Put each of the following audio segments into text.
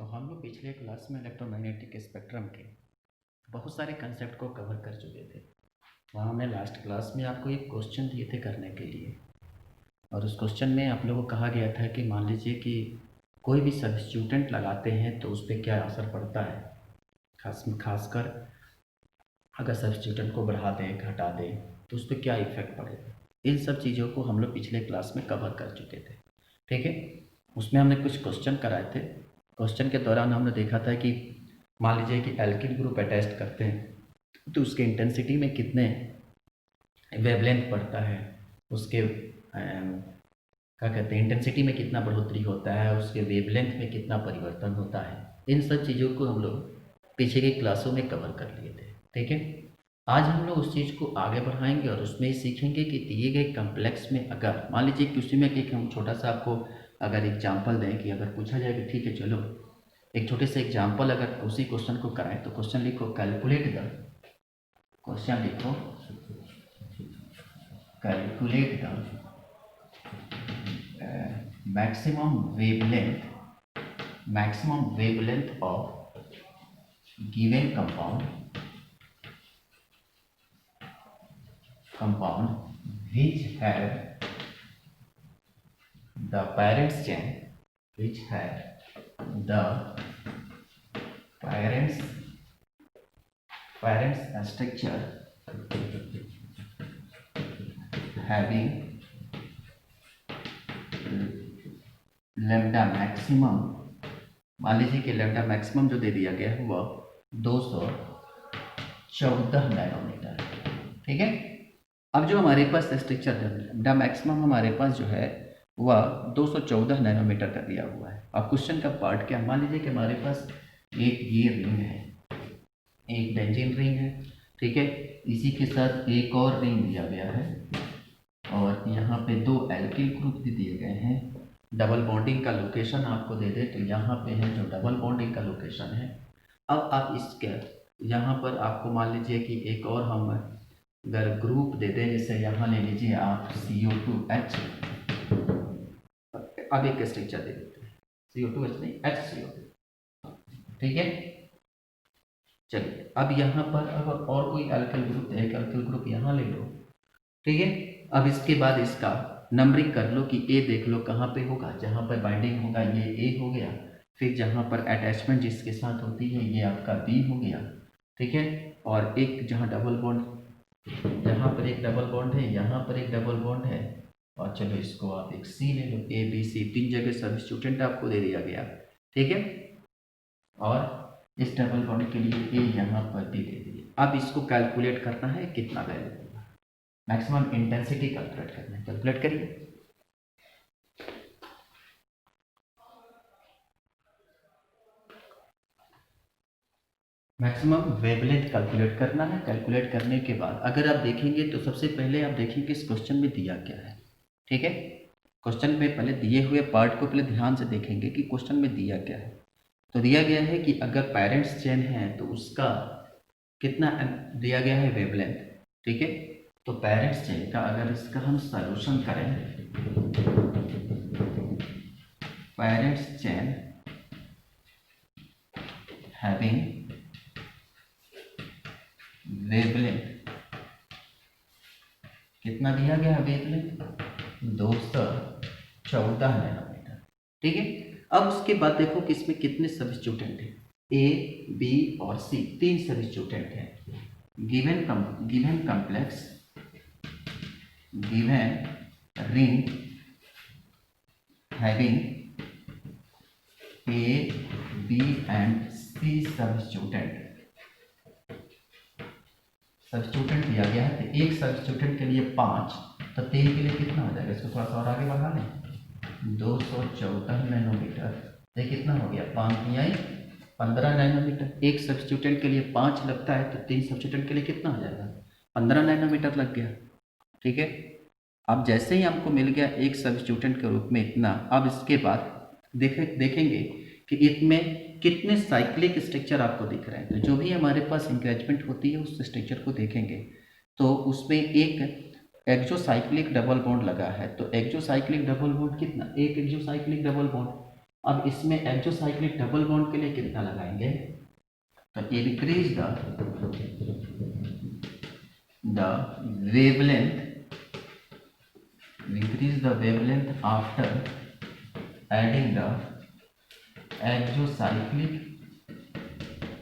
तो हम लोग पिछले क्लास में इलेक्ट्रोमैग्नेटिक स्पेक्ट्रम के बहुत सारे कंसेप्ट को कवर कर चुके थे। वहाँ हमने लास्ट क्लास में आपको एक क्वेश्चन दिए थे करने के लिए, और उस क्वेश्चन में आप लोगों को कहा गया था कि मान लीजिए कि कोई भी सब्स्टिट्यूटेंट लगाते हैं तो उस पर क्या असर पड़ता है, खासकर अगर सब्स्टिट्यूटेंट को बढ़ा दें घटा दें तो उस पर क्या इफेक्ट पड़ेगा। इन सब चीज़ों को हम लोग पिछले क्लास में कवर कर चुके थे। ठीक है, उसमें हमने कुछ क्वेश्चन कराए थे। क्वेश्चन के दौरान हमने देखा था कि मान लीजिए कि एल्किल ग्रुप अटैच करते हैं तो उसके इंटेंसिटी में कितने वेवलेंथ पड़ता है, उसके क्या कहते हैं इंटेंसिटी में कितना बढ़ोतरी होता है, उसके वेवलेंथ में कितना परिवर्तन होता है। इन सब चीज़ों को हम लोग पीछे की क्लासों में कवर कर लिए थे। ठीक है, आज हम लोग उस चीज़ को आगे बढ़ाएंगे और उसमें ही सीखेंगे कि दिए गए कम्प्लेक्स में अगर मान लीजिए कि उसी में एक हम छोटा सा आपको अगर एग्जाम्पल दें कि अगर पूछा जाए कि ठीक है चलो एक छोटे से एग्जाम्पल अगर उसी क्वेश्चन को कराएं तो क्वेश्चन लिखो calculate the maximum wavelength of given compound which have the parents structure having lambda maximum। मान लीजिए कि लैम्डा मैक्सिमम जो दे दिया गया है वह 214 नैनोमीटर। ठीक है, अब जो हमारे पास स्ट्रक्चर है लैम्डा मैक्सिमम हमारे पास जो है वह 214 नैनोमीटर का दिया हुआ है। अब क्वेश्चन का पार्ट क्या, मान लीजिए कि हमारे पास एक ये रिंग है, एक बेंजीन रिंग है। ठीक है, इसी के साथ एक और रिंग दिया गया है और यहाँ पे दो एल्किल ग्रुप भी दिए गए हैं। डबल बॉन्डिंग का लोकेशन आपको दे दे तो यहाँ पे है जो डबल बॉन्डिंग का लोकेशन है। अब आप इसके यहाँ पर आपको मान लीजिए कि एक और हम अगर ग्रुप दे दें, जैसे यहाँ ले लीजिए आप CO2H, अब एक स्ट्रक्चर दे देते हैं CO2H नहीं HCO2। ठीक है, चलिए अब यहाँ पर अगर और कोई एल्किल ग्रुप, एक एल्किल ग्रुप यहाँ ले लो। ठीक है, अब इसके बाद इसका नंबरिंग कर लो कि ए देख लो कहाँ पे होगा, जहाँ पर बाइंडिंग होगा ये ए हो गया, फिर जहाँ पर अटैचमेंट जिसके साथ होती है ये आपका बी हो गया। ठीक है, और एक जहाँ डबल बॉन्ड, यहाँ पर एक डबल बॉन्ड है, यहाँ पर एक डबल बॉन्ड है, और चलो इसको आप एक सी ले लो। ए बी सी तीन जगह सब्स्टिट्यूटेंट आपको दे दिया गया। ठीक है, और इस डबल बॉन्ड के लिए ए यहाँ पर भी दे दिया। अब इसको कैलकुलेट करना है कितना वैल्यू होगा, मैक्सिमम इंटेंसिटी कैलकुलेट करना है। कैलकुलेट करिए। मैक्सिमम वेवलेंथ कैलकुलेट करना है। कैलकुलेट करने के बाद अगर आप देखेंगे तो सबसे पहले आप देखेंगे इस क्वेश्चन में दिया क्या है। ठीक है, क्वेश्चन में पहले दिए हुए पार्ट को पहले ध्यान से देखेंगे कि क्वेश्चन में दिया क्या है। तो दिया गया है कि अगर पेरेंट्स चेन है तो उसका कितना दिया गया है वेवलेंथ। ठीक है, तो पेरेंट्स चेन का अगर इसका हम सॉल्यूशन करें, पेरेंट्स चेन हैविंग वेवलेंथ कितना दिया गया है, वेवलेंथ 214 नैनोमीटर। ठीक है, अब उसके बाद देखो कि इसमें कितने सब्स्टिट्यूटेंट हैं, ए बी और सी तीन सब्स्टिट्यूटेंट हैं। Given complex, given ring having A B and C substituent दिया गया है। तो एक सब्स्टिट्यूटेंट के लिए 5, तो 3 के लिए कितना हो जाएगा, इसको थोड़ा सा और आगे बढ़ा लें। 214 नैनोमीटर, ये कितना हो गया, 5 आई 15 नैनोमीटर। एक सब्स्टिट्यूटेंट के लिए 5 लगता है तो 3 सब्स्टिट्यूटेंट के लिए कितना हो जाएगा, 15 नैनोमीटर लग गया। ठीक है, अब जैसे ही हमको मिल गया एक सब्स्टिट्यूटेंट के रूप में इतना, अब इसके बाद देखेंगे कि इसमें कितने साइक्लिक स्ट्रक्चर आपको दिख रहे हैं। तो जो भी हमारे पास इंगेजमेंट होती है उस स्ट्रक्चर को देखेंगे तो उसमें एक एक्सोसाइक्लिक डबल बॉन्ड लगा है। तो एक्सोसाइक्लिक डबल बॉन्ड कितना, एक एक्सोसाइक्लिक डबल बॉन्ड अब इसमें एक्सोसाइक्लिक डबल बॉन्ड के लिए कितना लगाएंगे, तो increase the wavelength, increase the wavelength after adding the exocyclic.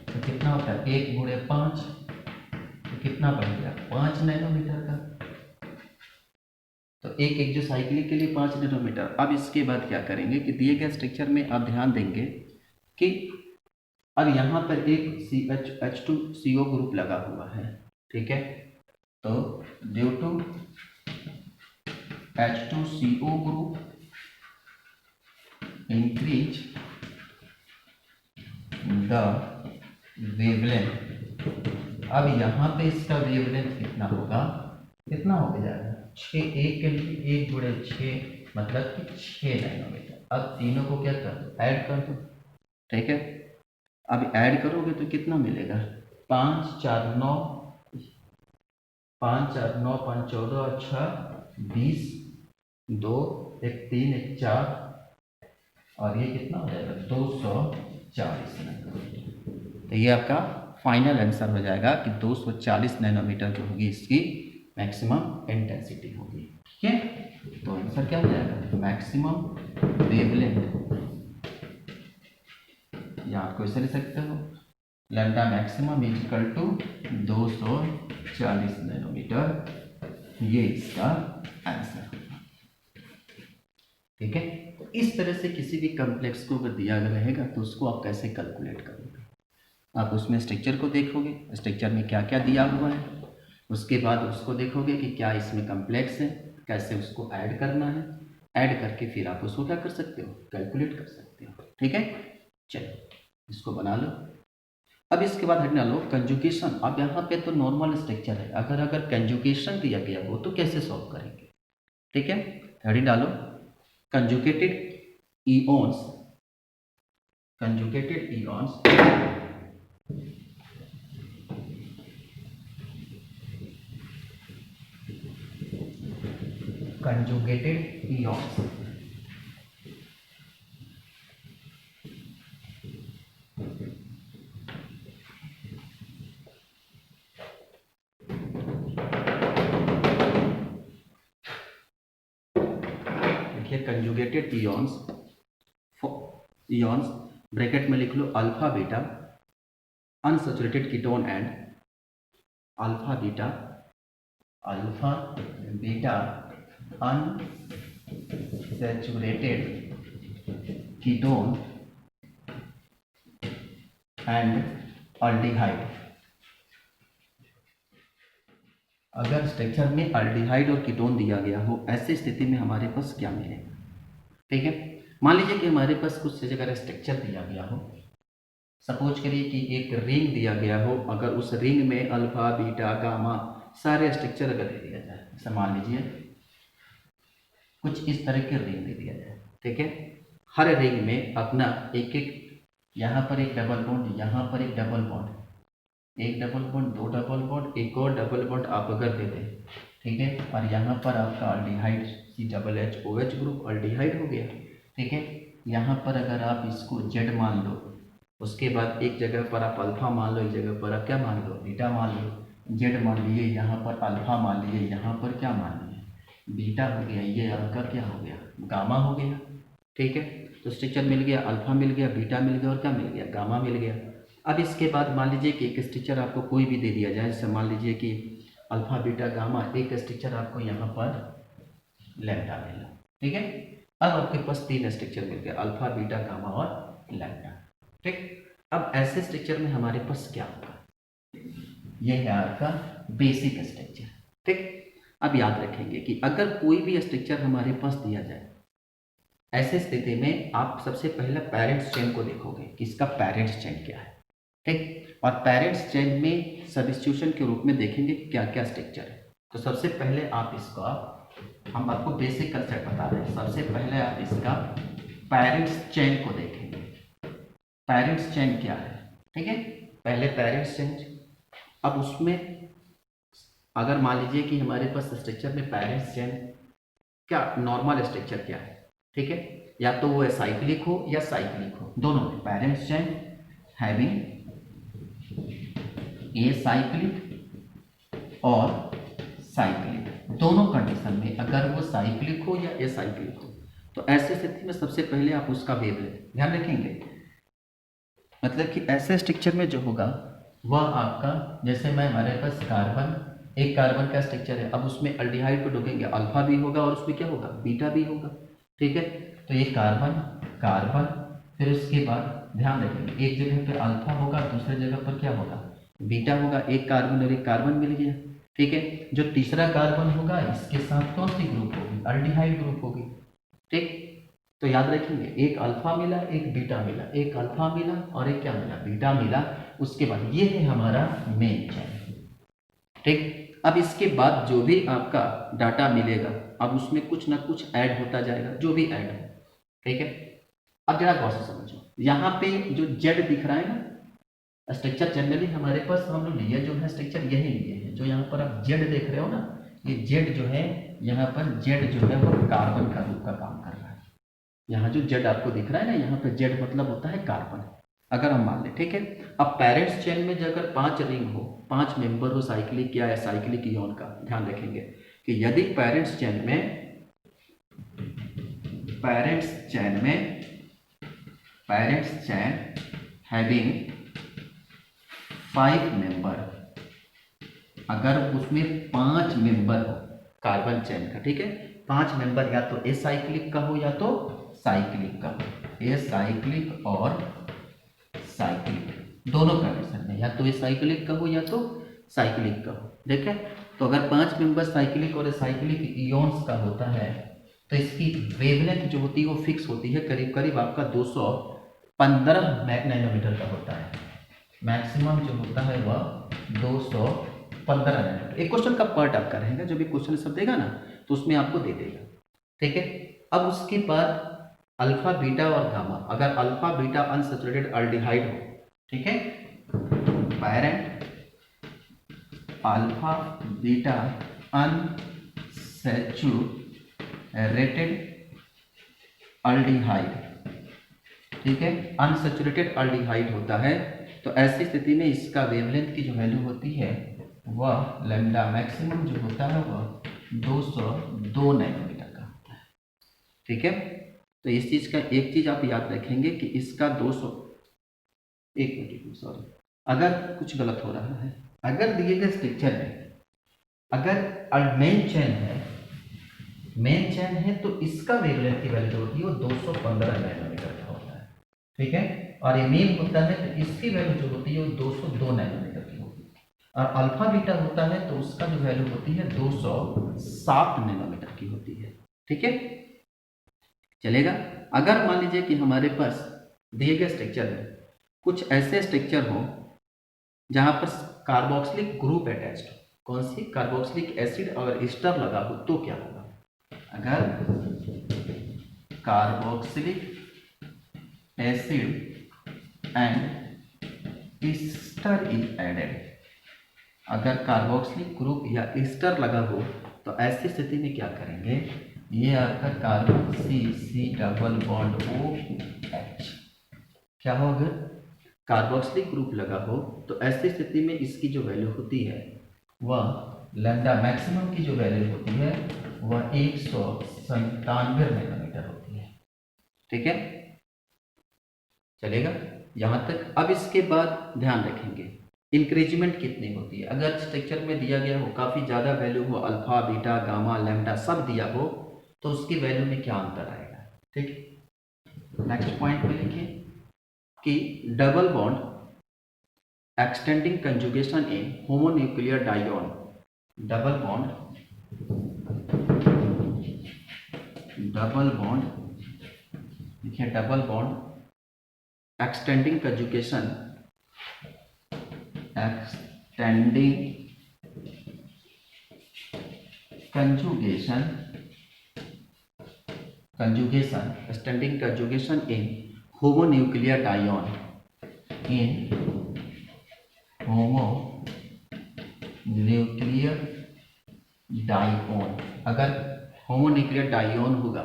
तो कितना होता है 1 गुणे 5, तो कितना बढ़ गया 5 नैनोमीटर का। तो एक एक्सोसाइक्लिक के लिए 5 नैनोमीटर। अब इसके बाद क्या करेंगे कि दिए गए स्ट्रक्चर में आप ध्यान देंगे कि अब यहाँ पर एक H2CO ग्रुप लगा हुआ है, ठीक है। तो due to H2CO group increase the wavelength। अब यहाँ पे इसका वेवलेंथ कितना होगा, कितना हो जाएगा 6, एक के लिए 1 गुणे 6 मतलब कि 6 नैनोमीटर। अब तीनों को क्या कर दो, ऐड कर दो, ठीक है। अब ऐड करोगे तो कितना मिलेगा 5 4 9, 5 4 9 5 14 और 6 20, 2 1 3 1 4 और ये कितना हो जाएगा 240 नैनोमीटर। तो ये आपका फाइनल आंसर हो जाएगा कि 240 नैनोमीटर जो होगी इसकी मैक्सिमम इंटेंसिटी होगी, ठीक है। तो आंसर क्या हो जाएगा, मैक्सिमम वेवलेंथ, या आपको ऐसे लिख सकते हो lambda maximum is equal to 240 nanometre, ये इसका आंसर होगा, ठीक है। तो इस तरह से किसी भी कॉम्प्लेक्स को अगर दिया गया रहेगा तो उसको आप कैसे कैलकुलेट करोगे, आप उसमें स्ट्रक्चर को देखोगे, स्ट्रक्चर में क्या क्या दिया हुआ है, उसके बाद उसको देखोगे कि क्या इसमें कॉम्प्लेक्स है, कैसे उसको ऐड करना है, ऐड करके फिर आप उसको क्या कर सकते हो, कैलकुलेट कर सकते हो, ठीक है। चलो इसको बना लो। अब इसके बाद हटना लो कंजुगेशन। अब यहाँ पे तो नॉर्मल स्ट्रक्चर है, अगर कंजुगेशन दिया गया हो तो कैसे सॉल्व करेंगे, ठीक है। हेडिंग डालो conjugated ions, conjugated ions conjugated ions conjugated ions bracket में लिख लो alpha beta unsaturated ketone and alpha beta unsaturated ketone and aldehyde. अगर स्ट्रक्चर में अल्डिहाइड और कीटोन दिया गया हो, ऐसी स्थिति में हमारे पास क्या मिलेगा, ठीक है। मान लीजिए कि हमारे पास कुछ जगह स्ट्रक्चर दिया गया हो, सपोज करिए कि एक रिंग दिया गया हो, अगर उस रिंग में अल्फा बीटा गामा सारे स्ट्रक्चर अगर दे दिया जाए, जैसे मान लीजिए कुछ इस तरह के रिंग दे दिया जाए, ठीक है। हर रिंग में अपना एक एक, यहाँ पर एक डबल बॉन्ड, यहाँ पर एक डबल बॉन्ड, एक डबल बॉन्ड, 2 डबल बॉन्ड, एक और डबल बॉन्ड आप अगर दे दें, ठीक है। और यहाँ पर आपका अल्डिहाइड COOH ग्रुप अल्डिहाइड हो गया, ठीक है। यहाँ पर अगर आप इसको जेड मान लो, उसके बाद एक जगह पर आप अल्फा मान लो, एक जगह पर आप क्या मान लो, बीटा मान लो, जेड मान लिए, यहाँ पर अल्फा मान लिए, यहाँ पर क्या मान लिए, बीटा हो गया, ये आपका क्या हो गया, गामा हो गया, ठीक है। तो स्ट्रक्चर मिल गया, अल्फा मिल गया, बीटा मिल गया और क्या मिल गया, गामा मिल गया। अब इसके बाद मान लीजिए कि एक स्ट्रक्चर आपको कोई भी दे दिया जाए, जैसे मान लीजिए कि अल्फा बीटा गामा, एक स्ट्रक्चर आपको यहाँ पर लैम्डा मिला, ठीक है। अब आपके पास 3 स्ट्रक्चर मिल गए, अल्फा बीटा गामा और लैम्डा, ठीक। अब ऐसे स्ट्रक्चर में हमारे पास क्या होगा, यह है आपका बेसिक स्ट्रक्चर, ठीक। अब याद रखेंगे कि अगर कोई भी स्ट्रक्चर हमारे पास दिया जाए, ऐसे स्थिति में आप सबसे पहले पेरेंट्स चेन को देखोगे कि इसका पेरेंट्स चेन क्या है, ठीक। और पेरेंट्स चेन में सब्स्टिट्यूशन के रूप में देखेंगे क्या क्या स्ट्रक्चर है। तो सबसे पहले आप इसका, हम आपको बेसिक कंसेप्ट बता रहे हैं, सबसे पहले आप इसका पेरेंट्स चेन को देखेंगे, पेरेंट्स चेन क्या है, ठीक है। पहले पेरेंट्स चेन, अब उसमें अगर मान लीजिए कि हमारे पास स्ट्रक्चर में पेरेंट्स चेन क्या नॉर्मल स्ट्रक्चर क्या है, ठीक है, या तो वो साइक्लिक हो या साइक्लिक हो, दोनों में parents chain having a cyclic और साइक्लिक, दोनों कंडीशन में अगर वो साइक्लिक हो या एसाइक्लिक हो, तो ऐसी स्थिति में सबसे पहले आप उसका वेवलेंथ ध्यान रखेंगे। मतलब कि ऐसे स्ट्रक्चर में जो होगा वह आपका, जैसे मैं हमारे पास कार्बन, एक कार्बन का स्ट्रक्चर है, अब उसमें अल्डिहाइड को ढूंढेंगे, अल्फा भी होगा और उसमें क्या होगा, बीटा भी होगा। ठीक है, तो ये कार्बन कार्बन, फिर उसके बाद ध्यान रखेंगे एक जगह पर अल्फा होगा, दूसरे जगह पर क्या होगा, बीटा होगा, एक कार्बन और एक कार्बन मिल गया। ठीक है, जो तीसरा कार्बन होगा इसके साथ कौन सी ग्रुप होगी, अल्डिहाइड ग्रुप होगी। ठीक, तो याद रखेंगे एक अल्फा मिला, एक बीटा मिला, एक अल्फा मिला और एक क्या मिला, बीटा मिला। उसके बाद ये है हमारा मेन चेन। ठीक, अब इसके बाद जो भी आपका डाटा मिलेगा, अब उसमें कुछ ना कुछ ऐड होता जाएगा, जो भी ऐड हो। ठीक है, अब जरा गौर से समझो, यहाँ पे जो जेड दिख रहा है ना, स्ट्रक्चर जनरली हमारे पास हम लोग लिए जो है स्ट्रक्चर यही लिए है, जो यहाँ पर आप जेड देख रहे हो ना, ये जेड जो है, यहाँ पर जेड जो है वो कार्बन का रूप का काम कर रहा है। यहाँ जो जेड आपको दिख रहा है ना, यहाँ पे जेड मतलब होता है कार्बन, अगर हम मान लें। ठीक है, अब पेरेंट्स चेन में जो अगर 5 रिंग हो, 5 मेंबर हो साइक्लिक या साइक्लिक इयन का, ध्यान रखेंगे कि यदि पेरेंट्स चेन में हैविंग 5 मेंबर, अगर उसमें 5 मेंबर हो कार्बन चेन का, ठीक है, 5 मेंबर या तो एसाइक्लिक का हो या तो साइक्लिक का हो, एसाइक्लिक और साइक्लिक दोनों कंडीशन में, या तो एसाइक्लिक का हो या तो साइक्लिक का हो। देखें, तो अगर 5 मेंबर साइक्लिक और एसाइक्लिक इयन्स का होता है तो इसकी वेवलेंथ जो होती है वो फिक्स होती है, करीब करीब आपका 215 नैनोमीटर का होता है। मैक्सिमम जो होता है वह 215 नैनोमीटर। एक क्वेश्चन का पार्ट आपका रहेगा, जो भी क्वेश्चन सब देगा ना तो उसमें आपको दे देगा। ठीक है, अब उसके बाद अल्फा बीटा और गामा, अगर अल्फा बीटा अनसैचुरेटेड अल्डिहाइड हो, ठीक है, parent alpha beta unsaturated aldehyde, ठीक है, अनसैचुरेटेड अल्डिहाइड होता है, तो ऐसी स्थिति में इसका वेवलेंथ की जो वैल्यू होती है वह लैम्डा मैक्सिमम जो होता है वह 202 नैनोमीटर का होता है। ठीक है, तो इस चीज़ का एक चीज़ आप याद रखेंगे कि इसका 200, एक मिनट सॉरी, अगर कुछ गलत हो रहा है, अगर दिए गए स्ट्रक्चर में अगर मेन चेन है तो इसका वेवलेंथ की वैल्यू होती है वो 215 नैनोमीटर का होता है। ठीक है, और ये मेन होता है तो इसकी वैल्यू जो होती है वो 202 नैनोमीटर की होती है, और अल्फा बीटा होता है तो उसका जो वैल्यू होती है 207 नैनोमीटर की होती है। ठीक है, चलेगा। अगर मान लीजिए कि हमारे पास दिए गए स्ट्रक्चर में कुछ ऐसे स्ट्रक्चर हो जहां पर कार्बोक्सिलिक ग्रुप अटैच्ड हो, कौन सी, कार्बोक्सिलिक एसिड और ईस्टर लगा हो, तो क्या होगा, अगर carboxylic acid and ester is added, अगर कार्बोक्सिलिक ग्रुप या ईस्टर लगा हो तो ऐसी स्थिति में क्या करेंगे, ये आपका carbon C double bond OH क्या हो, अगर कार्बोक्सिलिक ग्रुप लगा हो तो ऐसी स्थिति में इसकी जो वैल्यू होती है वह लैम्डा मैक्सिमम की जो वैल्यू होती है वह 197 नैनोमीटर होती है। ठीक है, चलेगा यहाँ तक। अब इसके बाद ध्यान रखेंगे इंक्रीजमेंट कितनी होती है, अगर स्ट्रक्चर में दिया गया हो काफ़ी ज़्यादा वैल्यू हो, अल्फा बीटा गामा लैम्डा सब दिया हो, तो उसकी वैल्यू में क्या अंतर आएगा। ठीक, नेक्स्ट पॉइंट में लिखिए कि double bond extending conjugation in homonuclear diene, double bond देखिए, double bond extending conjugation extending conjugation in homonuclear diene, अगर होमोन्यूक्लियर डाइऑन होगा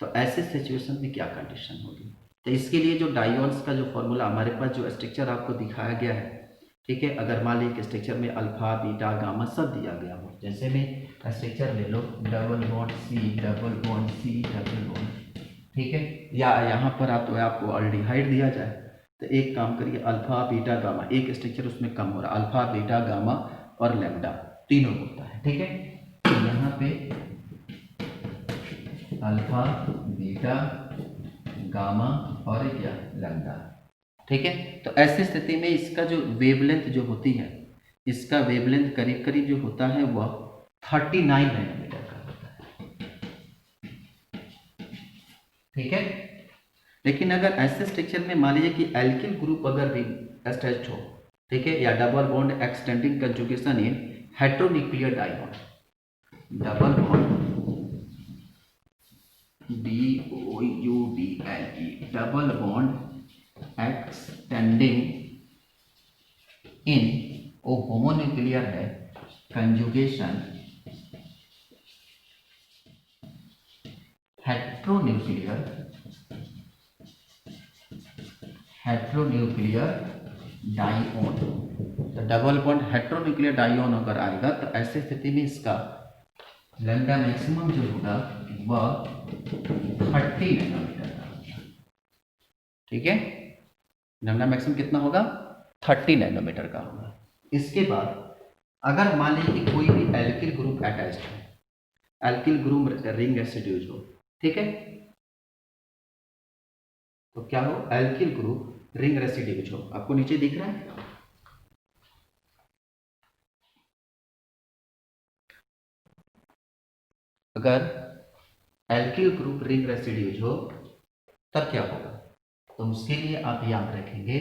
तो ऐसे सिचुएशन में क्या कंडीशन होगी। तो इसके लिए जो डायोन्स का जो फॉर्मूला हमारे पास जो स्ट्रक्चर आपको दिखाया गया है, ठीक है। अगर मान लीजिए स्ट्रक्चर में अल्फा बीटा गामा सब दिया गया हो, जैसे में स्ट्रक्चर ले लो double bond C double bond C double bond, ठीक है। या यहाँ पर आपको अल्डिहाइड दिया जाए, तो एक काम करिए अल्फा बीटा गामा, एक स्ट्रक्चर उसमें कम हो रहा है, अल्फा बीटा गामा और लैम्डा तीनों होता है, ठीक है। तो यहाँ पे अल्फा बीटा गामा और क्या लैम्डा, ठीक है। तो ऐसी स्थिति में इसका जो वेवलेंथ जो होती है, इसका वेवलेंथ करीब करीब जो होता है वह 39 नैनोमीटर का होता है, ठीक है। लेकिन अगर ऐसे स्ट्रक्चर में मान लीजिए कि एल्किल ग्रुप अगर भी अटैच्ड हो, ठीक है, या double bond extending conjugation in heteronuclear diene, double bond BOUNDLE double bond extending in, वो होमोन्यूक्लियर है, कंजुगेशन हेट्रोन्यूक्लियर डाइऑन। तो डबल बॉन्ड हेट्रोन्यूक्लियर डाइऑन अगर आएगा तो ऐसी स्थिति में इसका लैम्डा मैक्सिमम जो होगा वह 30 नैनोमीटर का होगा, ठीक है। लैम्डा मैक्सिमम कितना होगा 30 नैनोमीटर का होगा। इसके बाद अगर मान लीजिए कि कोई भी एल्किल ग्रुप अटैच्ड है, एल्किल ग्रुप रिंग रेसिड्यूज हो, ठीक है, तो क्या हो एल्किल ग्रुप रिंग रेसिड्यूज हो, आपको नीचे दिख रहा है। अगर एल्किल ग्रुप रिंग रेसिड्यूज हो तब क्या होगा, तो उसके लिए आप याद रखेंगे,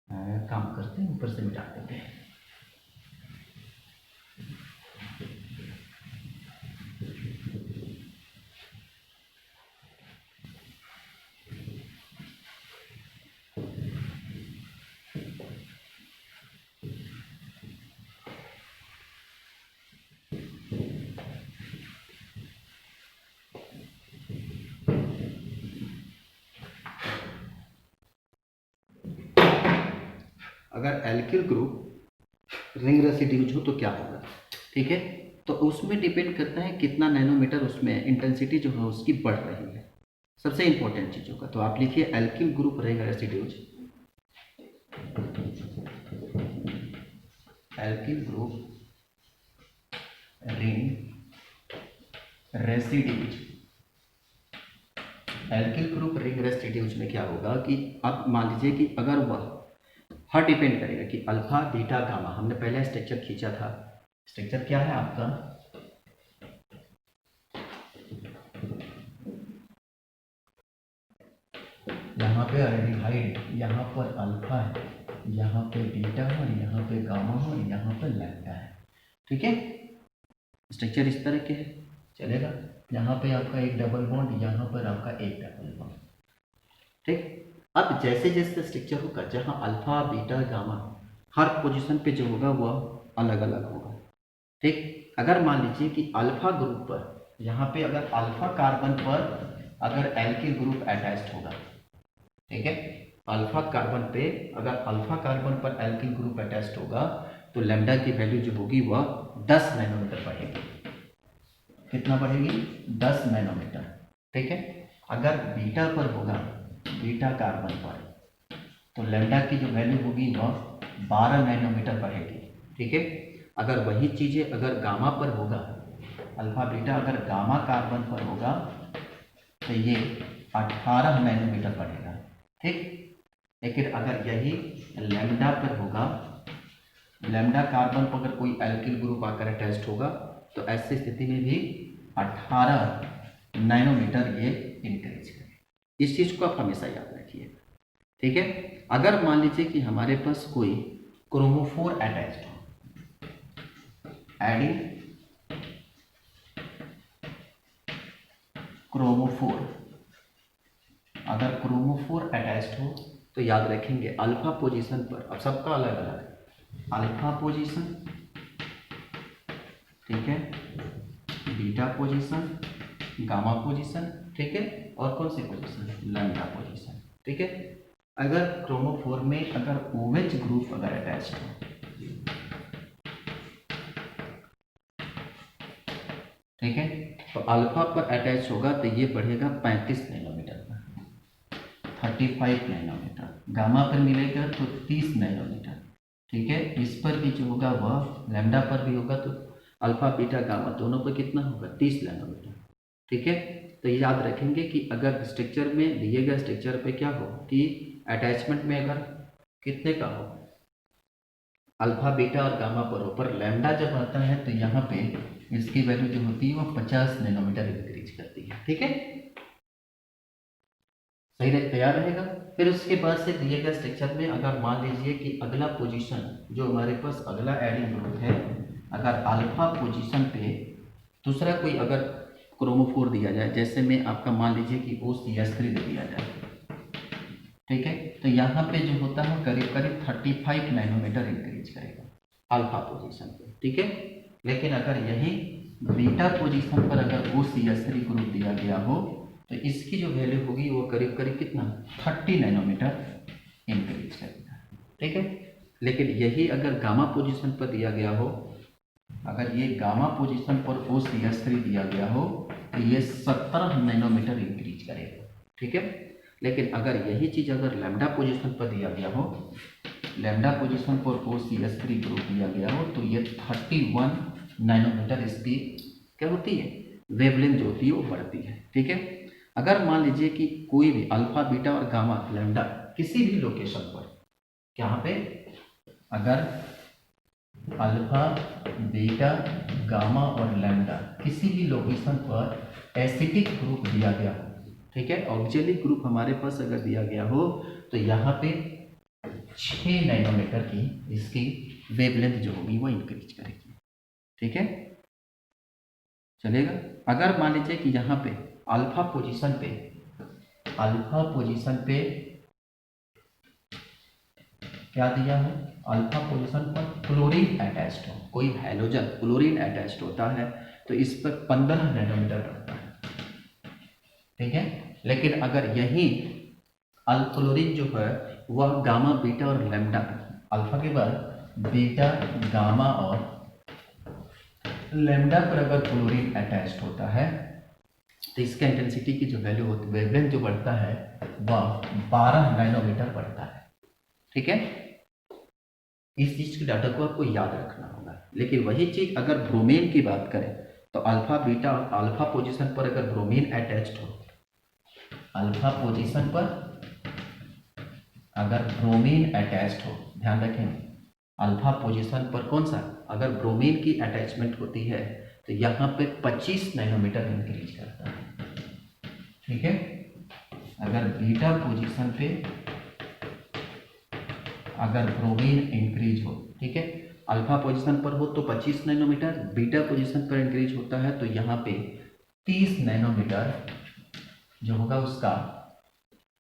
काम करते हैं ऊपर से मिटा देते हैं। अगर एल्किल ग्रुप रिंग रेसिड्यूज हो तो क्या होगा, ठीक है। तो उसमें डिपेंड करता है कितना नैनोमीटर उसमें इंटेंसिटी जो है उसकी बढ़ रही है, सबसे इंपॉर्टेंट चीज़ों का। तो आप लिखिए alkyl group ring residues, alkyl group ring residues, alkyl group ring residues में क्या होगा कि आप मान लीजिए कि अगर वह हर डिपेंड करेगा कि अल्फा बीटा गामा, हमने पहले स्ट्रक्चर खींचा था, स्ट्रक्चर क्या है आपका, यहाँ पे अल्डिहाइड, यहाँ पर अल्फा है, यहाँ पे बीटा है, और यहाँ पे गामा है, और यहाँ पे लैम्डा है, ठीक है। स्ट्रक्चर इस तरह के है, चलेगा। यहाँ पे आपका एक डबल बॉन्ड, यहाँ पर आपका एक डबल बॉन्ड, ठीक। अब जैसे जैसे स्ट्रक्चर होगा जहाँ अल्फा बीटा गामा हर पोजीशन पे जो होगा वह अलग अलग होगा, ठीक। अगर मान लीजिए कि अल्फा ग्रुप पर, यहाँ पे अगर अल्फा कार्बन पर अगर एल्किल ग्रुप अटैच्ड होगा, ठीक है, अल्फा कार्बन पे अगर अल्फा कार्बन पर एल्किल ग्रुप अटैच्ड होगा तो लैम्डा की वैल्यू जो होगी वह 10 नैनोमीटर बढ़ेगी। कितना बढ़ेगी 10 नैनोमीटर, ठीक है। अगर बीटा पर होगा, बीटा कार्बन पर, तो लैम्डा की जो वैल्यू होगी वह 12 नैनोमीटर बढ़ेगी, ठीक है। अगर वही चीज़ें अगर गामा पर होगा, अल्फा बीटा अगर गामा कार्बन पर होगा तो ये 18 नैनोमीटर बढ़ेगा, ठीक। लेकिन अगर यही लैम्डा पर होगा, लैम्डा कार्बन पर अगर कोई एल्किल ग्रुप आकर अटैच्ड होगा तो ऐसी स्थिति में भी 18 नैनोमीटर ये इंक्रीज करेगा। इस चीज़ को आप हमेशा याद रखिए, ठीक है। अगर मान लीजिए कि हमारे पास कोई क्रोमोफोर अटैच्ड हो, एडिंग क्रोमोफोर, अगर क्रोमोफोर अटैच्ड हो तो याद रखेंगे अल्फा पोजीशन पर, अब सबका अलग अलग, अल्फा पोजीशन, ठीक है, बीटा पोजीशन गामा पोजीशन, ठीक है, और कौन सी पोजीशन, लैम्डा पोजीशन, ठीक है। अगर क्रोमोफोर में अगर OH ग्रुप अगर अटैच हो, ठीक है, तो अल्फा पर अटैच होगा तो ये बढ़ेगा 35 नैनोमीटर पर, 35 नैनोमीटर। गामा पर मिलेगा तो 30 नैनोमीटर, ठीक है। इस पर भी जो होगा वह लैम्डा पर भी होगा, तो अल्फा बीटा गामा दोनों पर कितना होगा, 30 नैनोमीटर, ठीक है। तो ये याद रखेंगे कि अगर स्ट्रक्चर में दिए गए स्ट्रक्चर पे क्या हो कि अटैचमेंट में अगर कितने का हो, अल्फा बीटा और गामा पर हो, पर लैम्डा जब आता है तो यहाँ पे इसकी वैल्यू जो होती है वो 50 नैनोमीटर इंक्रीज करती है, ठीक है। सही रहे, तैयार रहेगा। फिर उसके बाद से दिए गए स्ट्रक्चर में अगर मान लीजिए कि अगला पोजीशन जो हमारे पास अगला एडिंग ग्रुप है, अगर अल्फा पोजीशन पे दूसरा कोई अगर क्रोमोफोर दिया जाए, जैसे में आपका मान लीजिए कि OCH3 दे दिया जाए, ठीक है, तो यहाँ पे जो होता है करीब करीब 35 नैनोमीटर इंक्रीज करेगा अल्फा पोजीशन पे, ठीक है। लेकिन अगर यही बीटा पोजीशन पर अगर OCH3 ग्रुप दिया गया हो तो इसकी जो वैल्यू होगी वो करीब करीब कितना 30 नैनोमीटर इंक्रीज करेगा, ठीक है। लेकिन यही अगर गामा पोजीशन पर दिया गया हो, अगर ये गामा पोजीशन पर OCH3 दिया गया हो तो ये 17 नैनोमीटर इंक्रीज करेगा, ठीक है। लेकिन अगर यही चीज़ अगर लैम्डा पोजीशन पर दिया गया हो, लैम्डा पोजीशन पर OCH3 ग्रुप दिया गया हो तो ये 31 नैनोमीटर इसकी क्या होती है, वेवलेंथ जो होती है वो बढ़ती है, ठीक है। अगर मान लीजिए कि कोई भी अल्फा बीटा और गामा लैम्डा किसी भी लोकेशन पर, यहाँ पे अगर अल्फा बीटा गामा और लैम्डा किसी भी लोकेशन पर एसिटिक ग्रुप दिया गया हो, ठीक है, ऑक्जेलिक ग्रुप हमारे पास अगर दिया गया हो तो यहाँ पे 6 नैनोमीटर की इसकी वेवलेंथ जो होगी वो इंक्रीज करेगी, ठीक है, चलेगा। अगर मान लीजिए कि यहाँ पे अल्फा पोजीशन पे क्या दिया है, अल्फा पोजीशन पर क्लोरीन अटैच्ड हो, कोई हैलोजन क्लोरीन अटैच्ड होता है तो इस पर 15 नैनोमीटर बढ़ता है, ठीक है। लेकिन अगर यही अल्क्लोरीन जो है वह गामा बीटा और लैम्डा, अल्फा के बाद बीटा गामा और लैम्डा पर अगर क्लोरीन अटैच्ड होता है तो इसका इंटेंसिटी की जो वैल्यू होती है, वेवलेंथ जो बढ़ता है वह 12 नैनोमीटर बढ़ता है, ठीक है। इस चीज के डाटा को आपको याद रखना होगा। लेकिन वही चीज अगर ब्रोमीन की बात करें तो अल्फा बीटा और अल्फा पोजीशन पर अगर ब्रोमीन अटैच्ड हो, अल्फा पोजीशन पर अगर ब्रोमीन अटैच्ड हो, ध्यान रखें अल्फा पोजीशन पर कौन सा, अगर ब्रोमीन की अटैचमेंट होती है तो यहाँ पे 25 नैनोमीटर इंक्रीज करता है, ठीक है। अगर बीटा पोजीशन पे अगर ब्रोमीन इंक्रीज हो, ठीक है, अल्फा पोजीशन पर हो तो 25 नैनोमीटर, बीटा पोजीशन पर इंक्रीज होता है तो यहाँ पे 30 नैनोमीटर जो होगा उसका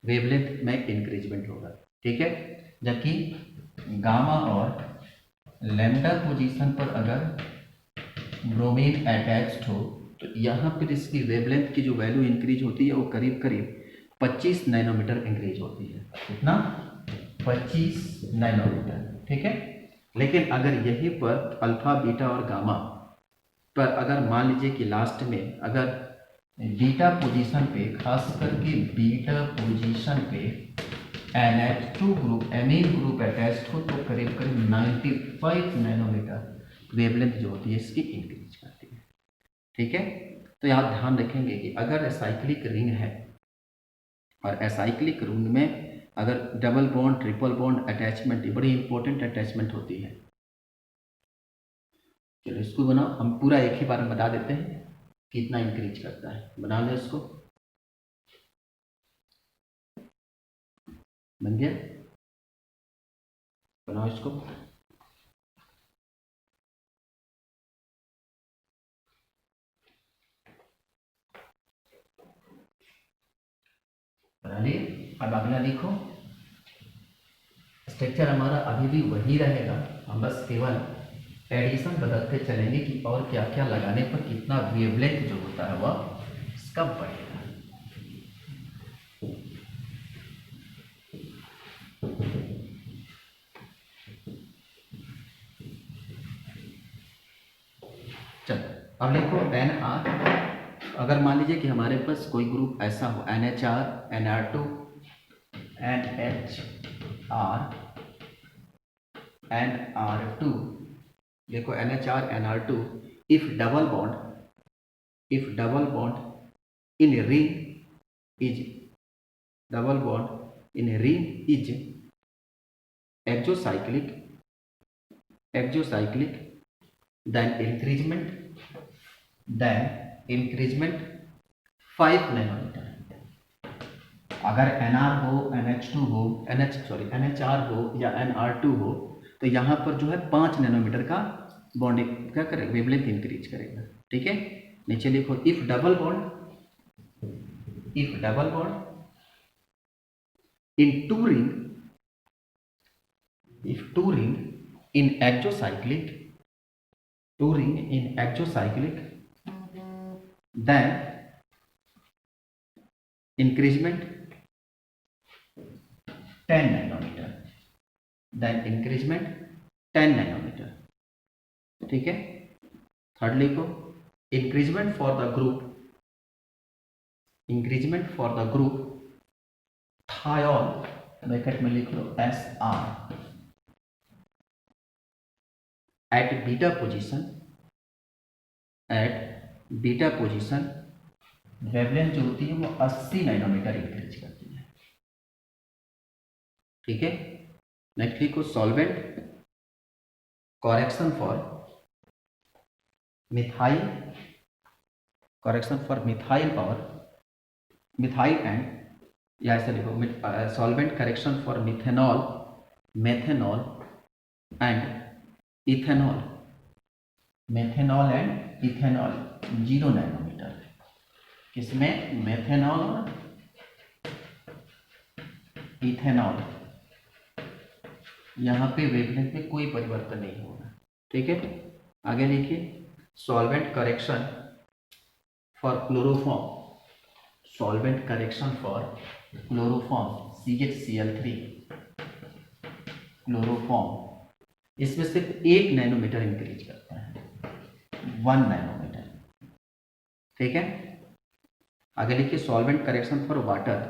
वेवलेंथ में इंक्रीजमेंट होगा, ठीक है। जबकि गामा और लैम्डा पोजीशन पर अगर ब्रोमीन अटैच्ड हो तो यहाँ पर इसकी वेवलेंथ की जो वैल्यू इंक्रीज होती है वो करीब करीब 25 नैनोमीटर इंक्रीज होती है, कितना 25 नैनोमीटर, ठीक है। लेकिन अगर यही पर अल्फा बीटा और गामा पर अगर मान लीजिए कि लास्ट में अगर बीटा पोजीशन पे, खास करके बीटा पोजीशन पे NH2 group amine group attached हो तो करीब करीब 95 नैनोमीटर वेवलेंथ जो होती है इसकी इंक्रीज करती है, ठीक है। तो यहाँ ध्यान रखेंगे कि अगर एसाइक्लिक रिंग है और एसाइक्लिक रिंग में अगर double bond triple bond attachment, ये बड़ी इंपॉर्टेंट अटैचमेंट होती है। चलो इसको बनाओ, हम पूरा एक ही बार में बता देते हैं कितना इंक्रीज करता है, बना लो इसको, बन गया, बनाओ इसको। बना लिए। अब अगला लिखो, स्ट्रक्चर हमारा अभी भी वही रहेगा, हम बस केवल एडिशन बदलते चलेंगे कि और क्या क्या लगाने पर कितना वेवलेंथ जो होता है वह कब बढ़ेगा? चलो अब लिखो NR। अगर मान लीजिए कि हमारे पास कोई ग्रुप ऐसा हो NHR, NR2, NHR, NR2, देखो NHR, NR2, if double bond in a ring is exocyclic, then increment 5 nanometre. अगर NR हो, NH2 हो, NHR हो या NR2 हो तो यहाँ पर जो है 5 नैनोमीटर का बॉन्डिंग क्या करेगा, वेवलेंथ इंक्रीज करेगा। ठीक है, नीचे लिखो if double bond in two ring in exocyclic, then increment 10 nanometre, ठीक है। थर्ड लिखो increment for the group thiol, bracket में लिख लो SR, at beta position wavelength जो होती है वो 80 नैनोमीटर इंक्रीज करती है। ठीक है, नेक्स्ट लिखो solvent correction for methyl and, या ऐसे लिखो solvent correction for methanol and ethanol, 0 nanometre. किसमें? मेथेनॉल और इथेनॉल, यहाँ पे वेवलेंथ में कोई परिवर्तन नहीं होगा। ठीक है, आगे लिखिए solvent correction for chloroform, CHCl3 chloroform, इसमें सिर्फ 1 नैनोमीटर इंक्रीज करता है, 1 नैनोमीटर। ठीक है, आगे लिखिए सॉल्वेंट करेक्शन फॉर वाटर,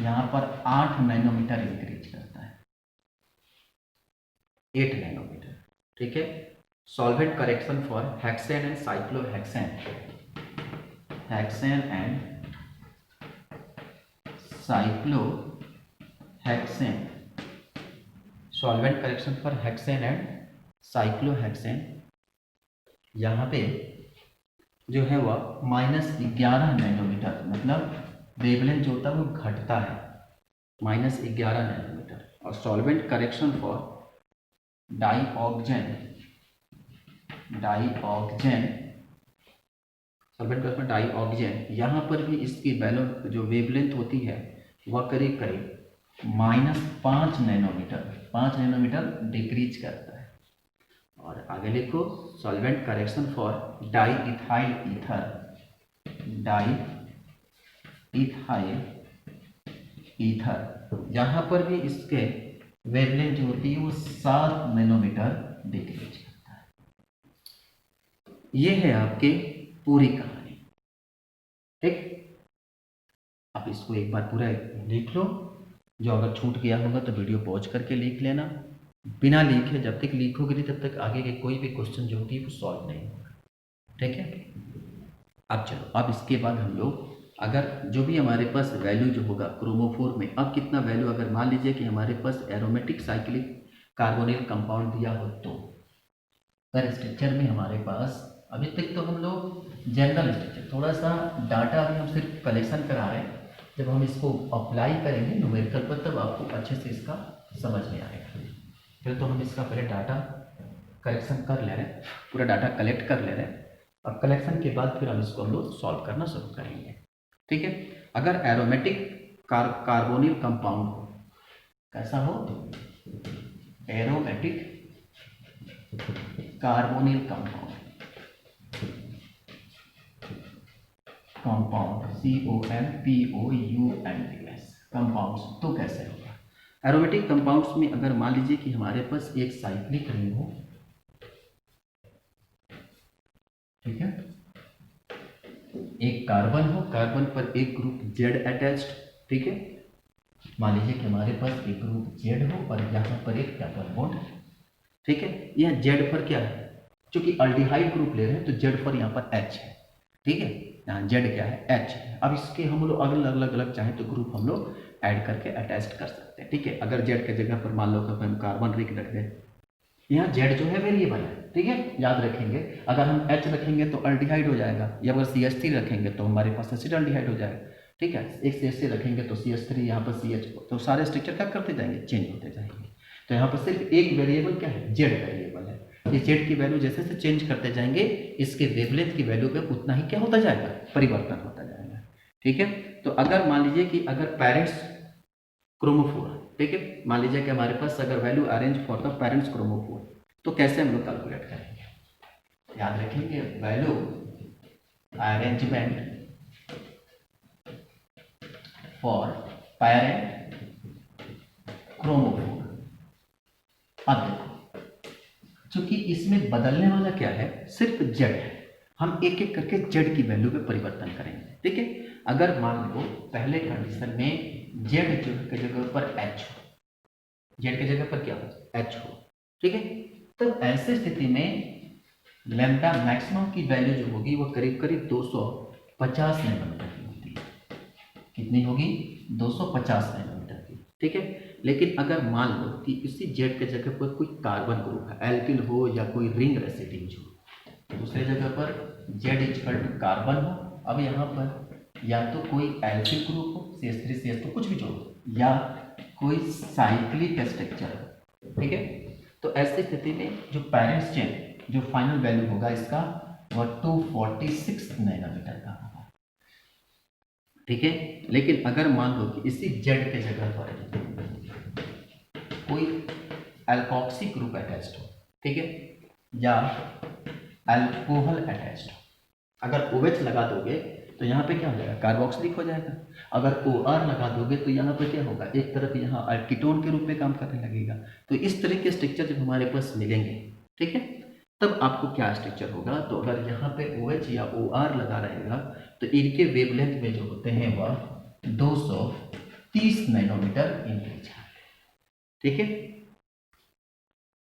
यहां पर 8 नैनोमीटर इंक्रीज करता है, 8 नैनोमीटर। ठीक है, solvent correction for hexane and cyclohexane, solvent correction for hexane and cyclohexane, यहाँ पे जो है वह -11 नैनोमीटर, मतलब वेवलेंथ जो होता है वो घटता है, -11 नैनोमीटर। और सॉल्वेंट करेक्शन फॉर डाईऑक्जेन, यहाँ पर भी इसकी वैल्यू जो वेवलेंथ होती है वह करीब -5 नैनोमीटर डिक्रीज करता है। और आगे लिखो solvent correction for diethyl ether, यहाँ पर भी इसके वेवलेंथ जो होती है वो 7 नैनोमीटर डिक्रीज करता है। ये है आपके पूरी कहानी। ठीक, आप इसको एक बार पूरा लिख लो, जो अगर छूट गया होगा तो वीडियो पॉज करके लिख लेना, बिना लिखे जब तक लिखोगे नहीं तब तक आगे के कोई भी क्वेश्चन जो होती है वो सॉल्व नहीं होगा। ठीक है, अब चलो, अब इसके बाद हम लोग अगर जो भी हमारे पास वैल्यू जो होगा क्रोमोफोर में, अब कितना वैल्यू, अगर मान लीजिए कि हमारे पास एरोमेटिक साइक्लिक कार्बोनिल कंपाउंड दिया हो तो पर स्ट्रक्चर में हमारे पास अभी तक तो हम लोग जनरल स्ट्रक्चर, थोड़ा सा डाटा अभी हम सिर्फ कलेक्शन करा रहे हैं, जब हम इसको अप्लाई करेंगे न्यूमेरिकल पर तब आपको अच्छे से इसका समझ में आएगा। फिर तो हम इसका पहले डाटा कलेक्शन कर ले रहे हैं, पूरा डाटा कलेक्ट कर ले रहे हैं, और कलेक्शन के बाद फिर हम इसको हम लोग सॉल्व करना शुरू करेंगे। ठीक है, अगर एरोमेटिक कार्बोनिल कंपाउंड हो, कैसा हो, aromatic carbonyl compound COMPOUNDS compounds, तो कैसे होगा? एरोमेटिक कंपाउंड्स में अगर मान लीजिए कि हमारे पास एक साइक्लिक रिंग हो, ठीक है, एक कार्बन हो, कार्बन पर एक ग्रुप जेड अटैच्ड, ठीक है, मान लीजिए कि हमारे पास एक ग्रुप जेड हो और यहाँ पर एक डबल बॉन्ड, ठीक है, यह जेड पर क्या है, चूंकि अल्डिहाइड ग्रुप ले रहे हैं तो जेड पर यहाँ पर एच है, ठीक है, यहाँ जेड क्या है, एच है। अब इसके हम लोग अलग अलग अलग चाहें तो ग्रुप हम लोग ऐड करके अटैच कर सकते हैं, ठीक है। अगर जेड के जगह पर मान लो कि हम कार्बन रिंग रख दें, यहाँ जेड जो है वेरिएबल है, ठीक है, याद रखेंगे। अगर हम एच रखेंगे तो अल्डिहाइड हो जाएगा, या अगर CH3 रखेंगे तो हमारे पास एसिड अल्डिहाइड हो जाएगा, ठीक है। एक CH3 रखेंगे तो CH3, यहाँ पर CH, तो सारे स्ट्रक्चर क्या करते जाएंगे, चेंज होते जाएंगे। तो यहाँ पर सिर्फ एक वेरिएबल क्या है, जेड वेरिएबल है। ये जेड की वैल्यू जैसे जैसे चेंज करते जाएंगे, इसके वेवलेंथ की वैल्यू पे उतना ही क्या होता जाएगा, परिवर्तन होता जाएगा, ठीक है। तो अगर मान लीजिए कि अगर पेरेंट्स क्रोमोफोर, ठीक है, मान लीजिए कि हमारे पास अगर value arrange for the parents chromophore, तो कैसे हम लोग कैलकुलेट करेंगे, याद रखेंगे, value arrangement for parent chromophore. अब देखो, चूंकि इसमें बदलने वाला क्या है, सिर्फ जेड है, हम एक एक करके जेड की वैल्यू पे परिवर्तन करेंगे, ठीक है। अगर मान लो पहले कंडीशन में जेड की जगह पर एच हो, जेड की जगह पर क्या हो, एच हो, ठीक है, तो ऐसे स्थिति में लैम्डा मैक्सिमम की वैल्यू जो होगी वो करीब करीब 250 नैनोमीटर की होती है। कितनी होगी, 250 नैनोमीटर की, ठीक है। लेकिन अगर मान लो कि इसी जेड के जगह पर कोई कार्बन ग्रुप है, एल्किल हो या कोई रिंग रेसिड्यूज हो, दूसरे जगह पर जेड इक्वल टू कार्बन हो, अब यहाँ पर या तो कोई एल्किल ग्रुप हो, CH3 CH2 कुछ भी जो हो, या कोई साइक्लिक स्ट्रक्चर हो, ठीक है। तो ऐसी स्थिति में जो पेरेंट्स चेन, जो फाइनल वैल्यू होगा इसका, वह 246 नैनोमीटर का होगा, ठीक है। लेकिन अगर मान लो कि इसी जेड के जगह पर कोई अल्कोक्सी ग्रुप अटैच्ड हो, ठीक है, या अल्कोहल अटैच्ड हो, अगर OH लगा दोगे तो यहाँ पे क्या हो जाएगा, कार्बोक्सिलिक हो जाएगा। अगर OR लगा दोगे तो यहाँ पे क्या होगा, एक तरफ यहाँ कीटोन के रूप में काम करने लगेगा। तो इस तरह के स्ट्रक्चर जब हमारे पास मिलेंगे, ठीक है, तब आपको क्या स्ट्रक्चर होगा, तो अगर यहाँ पे OH या OR लगा रहेगा तो इनके वेवलेंथ में जो होते हैं वह 230 नैनोमीटर इंक्रीज, ठीक है,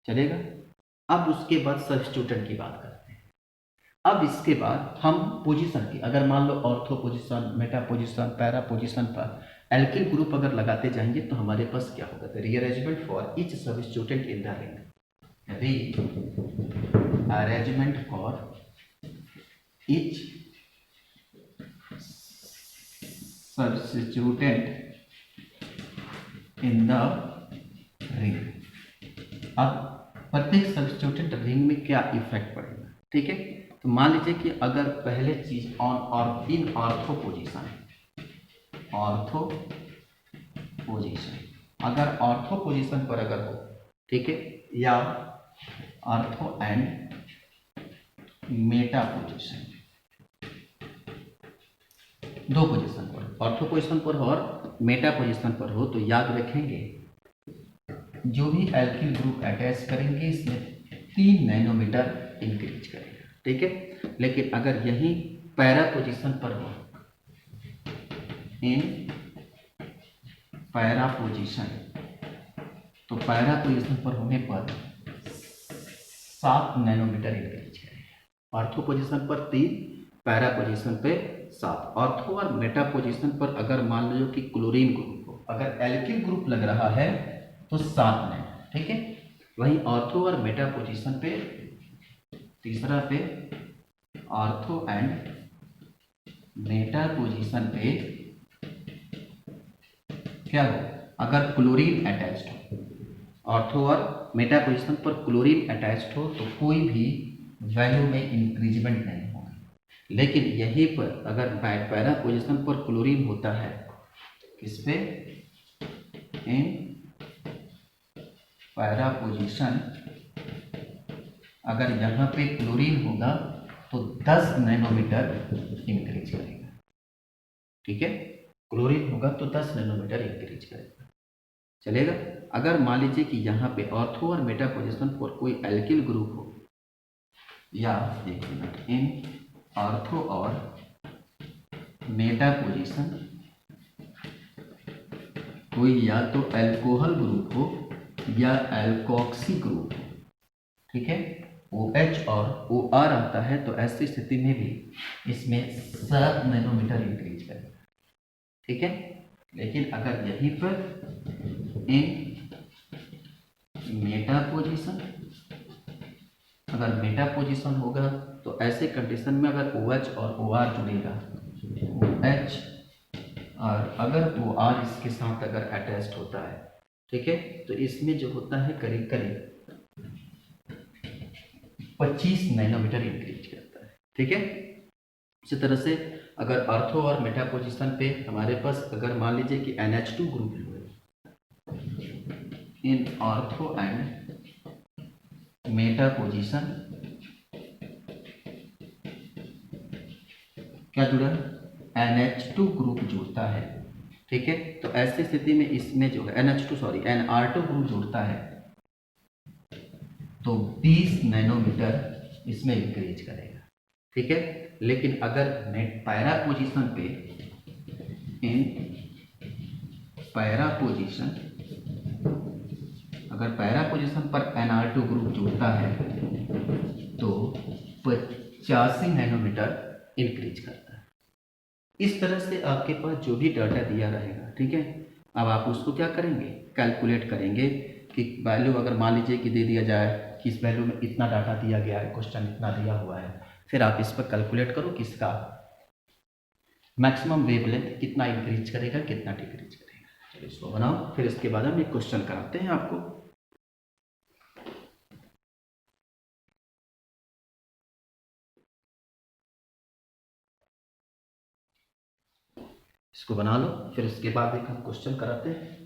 चलेगा। अब उसके बाद सब्स्टिट्यूटेंट की बात करते हैं। अब इसके बाद हम पोजीशन की, अगर मान लो ortho position, meta position, para position पर एल्किल ग्रुप अगर लगाते जाएंगे तो हमारे पास क्या होगा, rearrangement for each substituent in the ring, rearrangement for each substituent in the ring. अब प्रत्येक सब्स्टिट्यूटेंट रिंग में क्या इफेक्ट पड़ेगा, ठीक है। तो मान लीजिए कि अगर पहले चीज ऑन और इन ऑर्थो पोजीशन, अगर ऑर्थो पोजीशन पर अगर हो, ठीक है, या ऑर्थो एंड मेटा पोजीशन, दो पोजीशन पर, ऑर्थो पोजीशन पर हो और मेटा पोजीशन पर हो, तो याद रखेंगे जो भी एल्किल ग्रुप अटैच करेंगे इसमें 3 नैनोमीटर इंक्रीज करेगा, ठीक है। लेकिन अगर यही पैरा पोजीशन पर हो, इन पैरा पोजीशन, तो पैरा पोजीशन पर होने पर 7 नैनोमीटर इंक्रीज करेगा। ऑर्थो पोजीशन पर 3, पैरा पोजीशन पे 7। ऑर्थो और मेटा पोजीशन पर अगर मान लो कि क्लोरीन ग्रुप हो, अगर एल्किल ग्रुप लग रहा है तो 7 नैनो, ठीक है। वहीं ऑर्थो और मेटा पोजीशन पे, तीसरा पे ऑर्थो एंड मेटा पोजीशन पे क्या हो, अगर क्लोरीन अटैच्ड हो, ऑर्थो और मेटा पोजीशन पर क्लोरीन अटैच्ड हो तो कोई भी वैल्यू में इंक्रीजमेंट नहीं होगा। लेकिन यहीं पर अगर पैरा पोजीशन पर क्लोरीन होता है, किस पे, इन पैरा पोजीशन अगर यहाँ पे क्लोरीन होगा तो 10 नैनोमीटर इंक्रीज करेगा। ठीक है, क्लोरीन होगा तो 10 नैनोमीटर इंक्रीज करेगा, चलेगा। अगर मान लीजिए कि यहाँ पे ऑर्थो और मेटा पोजीशन पर कोई एल्किल ग्रुप हो, या एक मिनट, इन ऑर्थो और मेटा पोजीशन कोई या तो एल्कोहल ग्रुप हो या एल्कोक्सी ग्रुप हो, ठीक है, OH और OR आता है, तो ऐसी स्थिति में भी इसमें 7 नैनोमीटर इंक्रीज करेगा। ठीक है, लेकिन अगर यहीं पर इन मेटा पोजीशन, अगर मेटा पोजीशन होगा तो ऐसे कंडीशन में अगर OH और OR जुड़ेगा, OH और अगर OR इसके साथ अगर अटैच्ड होता है, ठीक है, तो इसमें जो होता है करीब करीब 25 नैनोमीटर इंक्रीज करता है। ठीक है, इसी तरह से अगर ऑर्थो और मेटा पोजीशन पे हमारे पास अगर मान लीजिए कि NH2 ग्रुप हुए, इन ऑर्थो एंड मेटा पोजीशन क्या जुड़ा, NH2 ग्रुप जुड़ता है। ठीक है, तो ऐसी स्थिति में इसमें जो है NR2 ग्रुप जुड़ता है तो 20 नैनोमीटर इसमें इंक्रीज करेगा। ठीक है, लेकिन अगर पैरा पोजीशन पे, इन पैरा पोजीशन, अगर पैरा पोजीशन पर NR2 ग्रुप जुड़ता है तो 85 नैनोमीटर इंक्रीज करता है। इस तरह से आपके पास जो भी डाटा दिया रहेगा, ठीक है, अब आप उसको क्या करेंगे, कैलकुलेट करेंगे कि वैल्यू अगर मान लीजिए कि दे दिया जाए कि इस वैल्यू में इतना डाटा दिया गया है, क्वेश्चन इतना दिया हुआ है, फिर आप इस पर कैलकुलेट करो कि इसका मैक्सिमम वेवलेंथ कितना इंक्रीज करेगा, कितना डिक्रीज करेगा। चलिए इसको बनाओ, फिर इसके बाद हम एक क्वेश्चन कराते हैं आपको। इसको बना लो, फिर इसके बाद एक हम क्वेश्चन कराते हैं।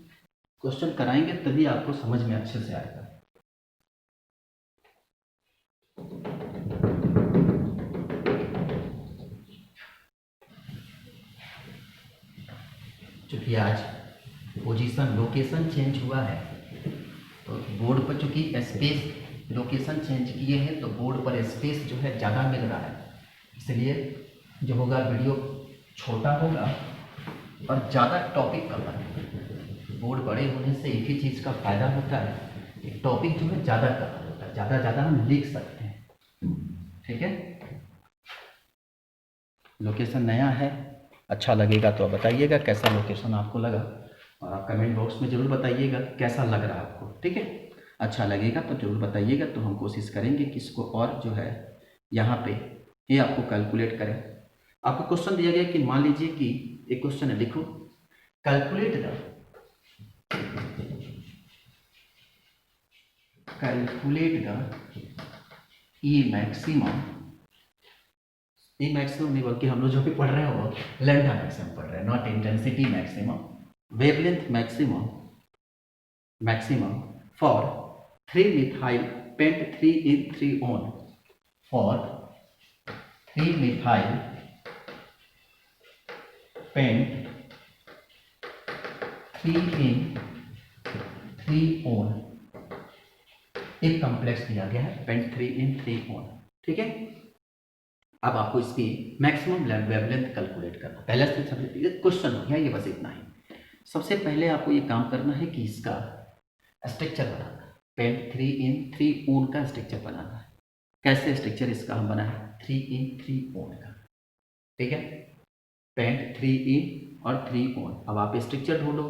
क्वेश्चन कराएंगे तभी आपको समझ में अच्छे से आएगा। चूँकि आज पोजीशन लोकेशन चेंज हुआ है तो बोर्ड पर चूँकि स्पेस लोकेशन चेंज किए हैं तो बोर्ड पर स्पेस जो है ज़्यादा मिल रहा है, इसलिए जो होगा वीडियो छोटा होगा और ज़्यादा टॉपिक कवर है। बोर्ड बड़े होने से एक ही चीज़ का फ़ायदा होता है, एक टॉपिक जो है ज़्यादा कवर होता है, ज़्यादा हम लिख सकते हैं। ठीक है, लोकेशन नया है, अच्छा लगेगा तो बताइएगा कैसा लोकेशन आपको लगा, और आप कमेंट बॉक्स में ज़रूर बताइएगा कैसा लग रहा है आपको। ठीक है, अच्छा लगेगा तो ज़रूर बताइएगा, तो हम कोशिश करेंगे कि इसको और जो है यहाँ पे ये आपको कैलकुलेट करें। आपको क्वेश्चन दिया गया कि मान लीजिए कि एक क्वेश्चन है, लिखो कैलकुलेट द ई मैक्सिमम नहीं बल्कि हम लोग जो भी पढ़ रहे हैं वो लैम्डा मैक्सिमम पढ़ रहे हैं, not intensity maximum, wavelength maximum for 3-methyl pent 3-in-3-on for 3-methyl pent 3-in-3-on एक कॉम्प्लेक्स दिया गया है पेंट 3-in-3-on। ठीक है, अब आपको इसकी मैक्सिमम वेवलेंथ कैलकुलेट करना, पहले से सबसे क्वेश्चन हो गया ये, बस इतना ही। सबसे पहले आपको ये काम करना है कि इसका स्ट्रक्चर बनाना है, पेंट 3-in-3-on का स्ट्रक्चर बनाना है। कैसे स्ट्रक्चर इसका हम बनाए, 3-in-3-on का। ठीक है, पेंट 3-in और 3-on। अब आप स्ट्रक्चर ढूंढो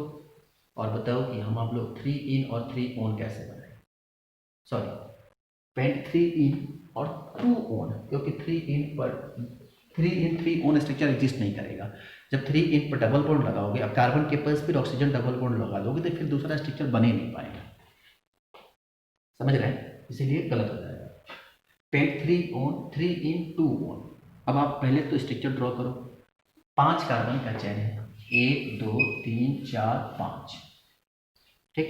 और बताओ कि हम आप लोग 3-in और 3-on कैसे बनाए। सॉरी, पेंट 3-in और 2-on, क्योंकि 3-in-3-on स्ट्रक्चर एग्जिस्ट नहीं करेगा। जब 3-in पर डबल बॉन्ड लगाओगे, अब कार्बन के पास फिर ऑक्सीजन डबल बॉन्ड लगा दोगे तो फिर दूसरा स्ट्रक्चर बन ही नहीं पाएगा, समझ रहे हैं, इसीलिए गलत हो जाएगा। Paint 3-in-2-on। अब आप पहले तो स्ट्रक्चर ड्रॉ करो, 5 कार्बन का चेन है, 1 2 3 4 5। ठीक,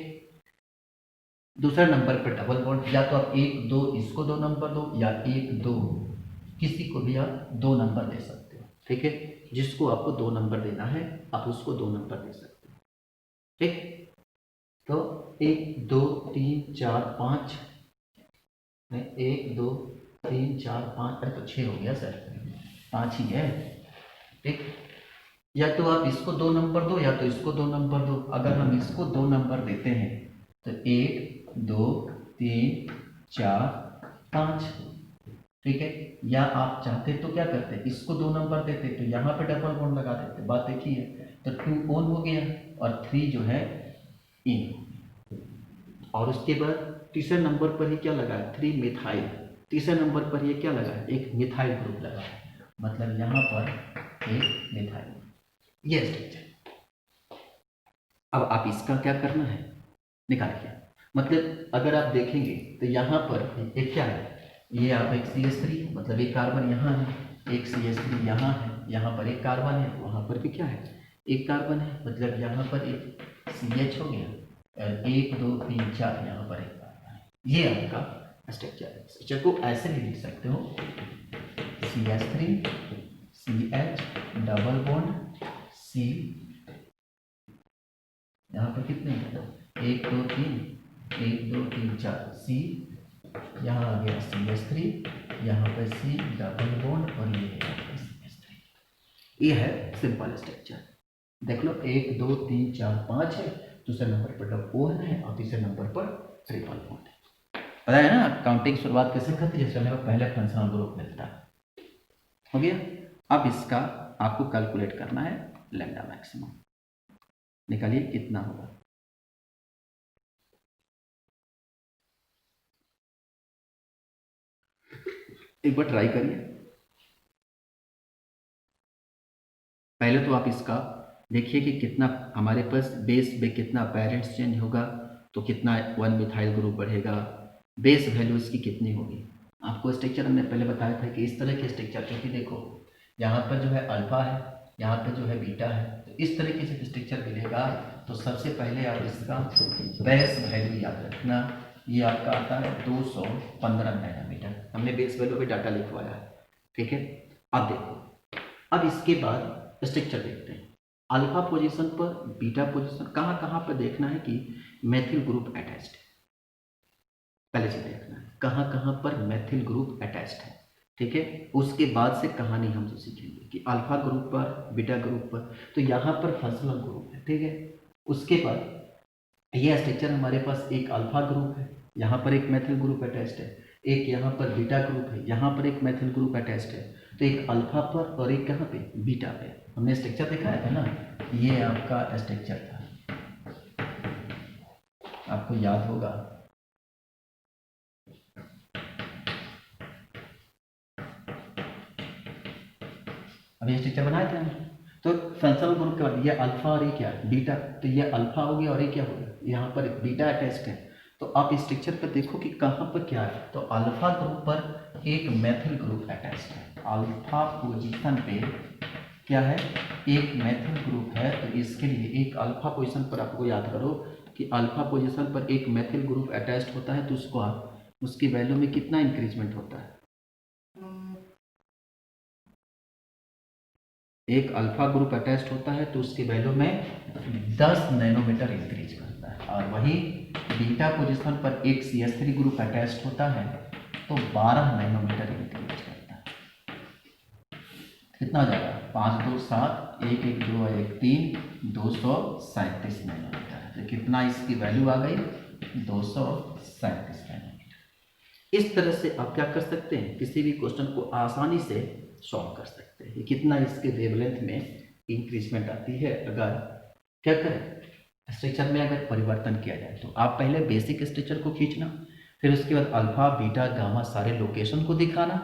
दूसरे नंबर पर डबल बॉन्ड, या तो आप 1 2 इसको 2 नंबर दो, या 1 2 किसी को भी आप 2 नंबर दे सकते हो। ठीक है, जिसको आपको 2 नंबर देना है आप उसको 2 नंबर दे सकते हो। ठीक, तो 1 2 3 4 5, 1 2 3 4 5, अरे तो 6 हो गया सर, 5 ही है। ठीक, या तो आप इसको 2 नंबर दो, या तो इसको 2 नंबर दो। अगर हम इसको 2 नंबर देते हैं तो 1 2 3 4 5। ठीक है, या आप चाहते तो क्या करते, इसको 2 नंबर देते तो यहाँ पे डबल बॉन्ड लगा देते, बात एक ही है। तो 2 ऑन हो गया और 3 जो है इन। और उसके बाद तीसरे नंबर पर ही क्या लगा है, 3 मिथाइल। तीसरे नंबर पर ये क्या लगा है, एक मिथाइल ग्रुप लगा है, मतलब यहाँ पर एक मिथाइल, ये स्ट्रक्चर। अब आप इसका क्या करना है, निकालिए। मतलब अगर आप देखेंगे तो यहाँ पर एक क्या है, ये आप एक CH3, मतलब एक कार्बन यहाँ है, एक CH3 यहाँ है, यहाँ पर एक कार्बन है, वहाँ पर भी क्या है, एक कार्बन है, मतलब यहाँ पर एक CH हो गया, 1 2 3 4 यहाँ पर एक कार्बन है। ये आपका स्ट्रक्चर है। स्ट्रक्चर को ऐसे भी लिख सकते हो, CH3 CH double bond C, यहाँ पर कितने हैं, 1 2 3 1 2 3 4 C, यहाँ आ गया CH3, यहाँ पर C डबल बॉन्ड, और ये है CH3। ये है सिंपल स्ट्रक्चर। देख लो 1 2 3 4 5 है, दूसरे नंबर पर डबल ON है और तीसरे नंबर पर ट्रिपल बॉन्ड है। पता है ना काउंटिंग शुरुआत कैसे करती है, जैसे हमें पहले फंक्शनल ग्रुप मिलता है। हो गया, अब इसका आपको कैलकुलेट करना है लैम्डा मैक्सिमम। निकालिए कितना होगा, एक बार ट्राई करिए। पहले तो आप इसका देखिए कि कितना हमारे पास बेस में कितना पेरेंट्स चेंज होगा, तो कितना 1 मिथाइल ग्रुप बढ़ेगा, बेस वैल्यू इसकी कितनी होगी। आपको स्ट्रक्चर हमने पहले बताया था कि इस तरह के स्ट्रक्चर, क्योंकि देखो यहाँ पर जो है अल्फा है, यहाँ पर जो है बीटा है, तो इस तरीके से स्ट्रक्चर मिलेगा। तो सबसे पहले आप इसका बेस वैल्यू याद रखना, ये आपका आता है 215 नैनोमीटर। हमने बेस वैल्यू पे डाटा लिखवाया है। ठीक है, अब देखो, अब इसके बाद स्ट्रक्चर देखते हैं। अल्फा पोजीशन पर, बीटा पोजीशन, कहाँ कहाँ पर देखना है कि मेथिल ग्रुप अटैच्ड है, पहले से देखना है कहाँ कहाँ पर मेथिल ग्रुप अटैच्ड है। ठीक है, उसके बाद से कहानी हम जो सीखेंगे कि अल्फा ग्रुप पर, बीटा ग्रुप पर, तो यहाँ पर फंक्शनल ग्रुप है। ठीक है, उसके बाद यह स्ट्रक्चर हमारे पास एक अल्फा ग्रुप है, यहाँ पर एक मेथिल ग्रुप अटैच्ड है, एक यहाँ पर बीटा ग्रुप है, यहाँ पर एक मेथिल ग्रुप अटैच्ड है। तो एक अल्फा पर और एक कहाँ पे, बीटा पे। हमने स्ट्रक्चर दिखाया था ना, ये आपका स्ट्रक्चर था, आपको याद होगा। अब ये स्ट्रक्चर बनाए थे हम, तो फंक्शनल ग्रुप के बाद ये अल्फा और ये क्या है, बीटा, तो ये अल्फा हो गया और ये क्या हो गया, यहाँ पर बीटा अटैच्ड है। तो आप इस स्ट्रक्चर पर देखो कि कहाँ पर क्या है, तो अल्फा ग्रुप पर एक मेथिल ग्रुप अटैच्ड है। अल्फा पोजीशन पे क्या है, एक मेथिल ग्रुप है। तो इसके लिए एक अल्फा पोजीशन पर आपको याद करो कि अल्फा पोजीशन पर एक मेथिल ग्रुप अटैच्ड होता है, तो उसको आप उसकी वैल्यू में कितना इंक्रीजमेंट होता है, एक अल्फा ग्रुप अटैच्ड होता है तो उसकी वैल्यू में 10 नैनोमीटर इंक्रीज करता है। और वही बीटा पोजीशन पर एक CH3 ग्रुप अटैच्ड होता है तो 12 नैनोमीटर इंक्रीज करता है। कितना हो जाएगा, 5 2 7 1 1 2 1 3 237 नैनोमीटर। तो कितना इसकी वैल्यू आ गई, 237 नैनोमीटर। इस तरह से आप क्या कर सकते हैं, किसी भी क्वेश्चन को आसानी से सॉल्व कर सकते हैं। कितना इसके वेवलेंथ में इंक्रीजमेंट आती है अगर क्या करें, स्ट्रक्चर में अगर परिवर्तन किया जाए। तो आप पहले बेसिक स्ट्रक्चर को खींचना, फिर उसके बाद अल्फा बीटा गामा सारे लोकेशन को दिखाना,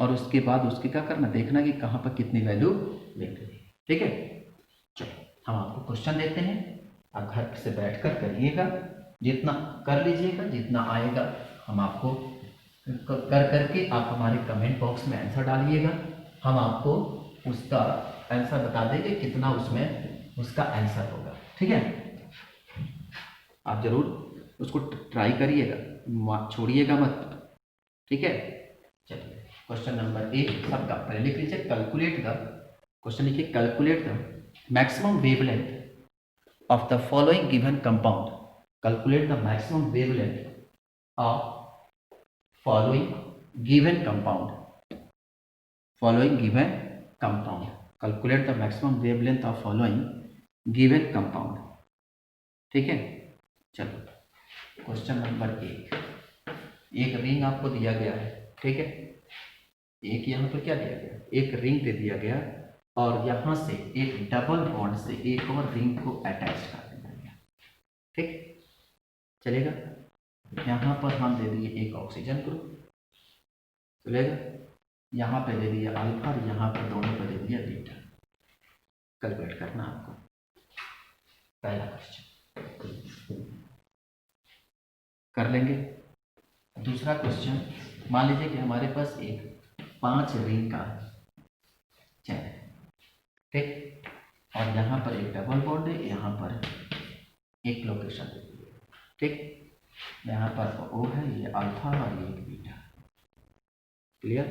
और उसके बाद उसके क्या करना, देखना कि कहाँ पर कितनी वैल्यू लिख रही है। ठीक है, चलो हम आपको क्वेश्चन देते हैं, आप घर से बैठ कर करिएगा, जितना कर लीजिएगा, जितना आएगा हम आपको कर करके आप हमारे कमेंट बॉक्स में आंसर डालिएगा। हम आपको उसका आंसर बता देंगे कितना उसमें उसका आंसर होगा। ठीक है, आप जरूर उसको ट्राई करिएगा, छोड़िएगा मत, ठीक है। चलिए क्वेश्चन नंबर 1 सबका पहले लिख लीजिए, कैलकुलेट द, क्वेश्चन लिखिए calculate the maximum wavelength of the following given compound, calculate the maximum wavelength of following given compound, following given compound, calculate the maximum wavelength of following given compound, ठीक है। चलो question number 1, एक ring आपको दिया गया है, ठीक है। एक यहाँ पर क्या दिया गया, एक रिंग दे दिया गया और यहाँ से एक डबल बॉन्ड से एक और रिंग को अटैच कर दिया गया, ठीक चलेगा। यहाँ पर हम दे दिए एक ऑक्सीजन ग्रुप, चलेगा। यहाँ पे दे दिया अल्फा और यहाँ पर दोनों पे दे दिया बीटा। कैलकुलेट करना आपको, पहला क्वेश्चन कर लेंगे। दूसरा क्वेश्चन, मान लीजिए कि हमारे पास एक 5 रिंग का चैन है, ठीक, और यहाँ पर एक डबल बॉन्ड है, यहाँ पर एक लोकेशन दे दी है, ठीक। यहाँ पर O है, ये अल्फा और ये एक बीटा, क्लियर।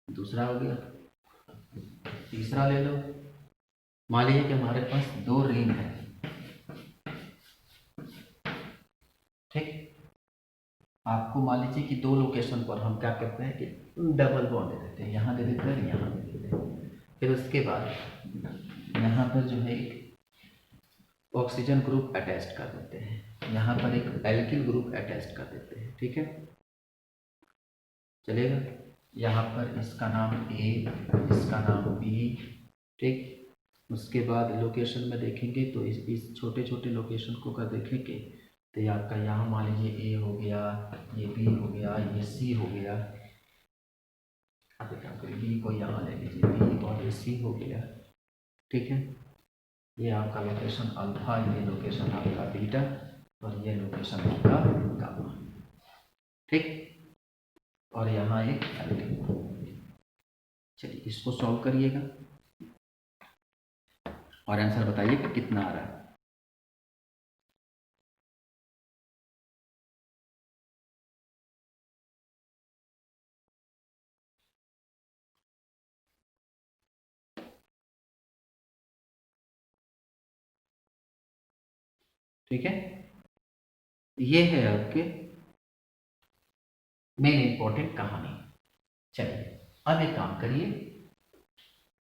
दूसरा हो गया, तीसरा ले लो। मान लीजिए कि हमारे पास 2 रिंग है, ठीक। आपको मान लीजिए कि 2 लोकेशन पर हम क्या करते हैं कि डबल बॉन्ड दे देते हैं, यहाँ दे देते हैं, यहाँ दे देते हैं। फिर उसके बाद यहाँ पर जो है एक ऑक्सीजन ग्रुप अटैच कर देते हैं, यहाँ पर एक एल्किल ग्रुप अटैच कर देते हैं, ठीक है चलेगा। यहाँ पर इसका नाम A, इसका नाम B, ठीक। उसके बाद लोकेशन में देखेंगे तो इस छोटे छोटे लोकेशन को अगर देखेंगे तो ये आपका यहाँ मान लीजिए A हो गया, ये B हो गया, ये C हो गया, अब क्या करें B को यहाँ ले लीजिए, B और ये C हो गया, ठीक है। ये आपका लोकेशन अल्फा, ये लोकेशन आपका बीटा और ये लोकेशन आपका गामा, ठीक। और यहाँ एक एल्किल। चलिए इसको सॉल्व करिएगा और आंसर बताइए कि कितना आ रहा है। ठीक है, ये है आपके मेन इंपॉर्टेंट कहानी। चलिए अब एक काम करिए,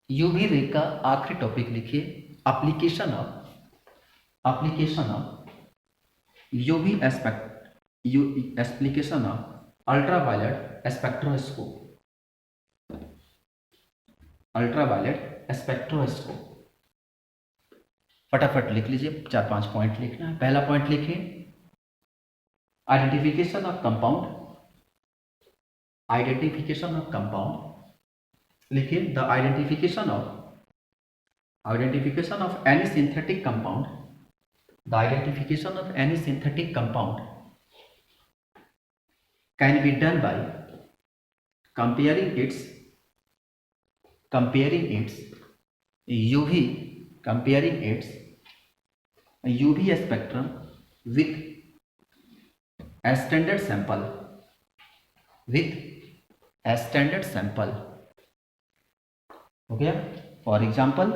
यूवी रे का आखिरी टॉपिक लिखिए, application of UV application of ultraviolet spectroscope. फटाफट लिख लीजिए, 4-5 पॉइंट लिखना है। पहला पॉइंट लिखिए, आइडेंटिफिकेशन ऑफ कंपाउंड, लिखिए the identification of any synthetic compound, the identification of any synthetic compound can be done by comparing its UV spectrum with a standard sample, हो गया। For example,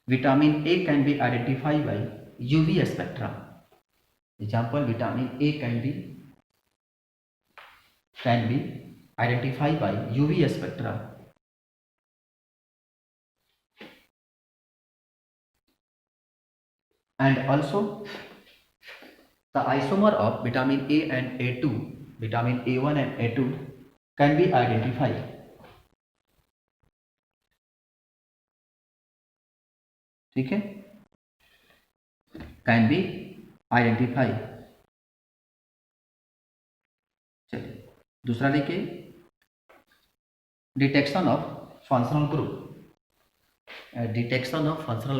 vitamin A can be identify bye UV spectrum. Example, vitamin A can be identified by UV spectra, and also the isomer of vitamin A and A2, vitamin A1 and A2 can be identified, ठीक है, can be identified। चलिए दूसरा देखिए, detection of functional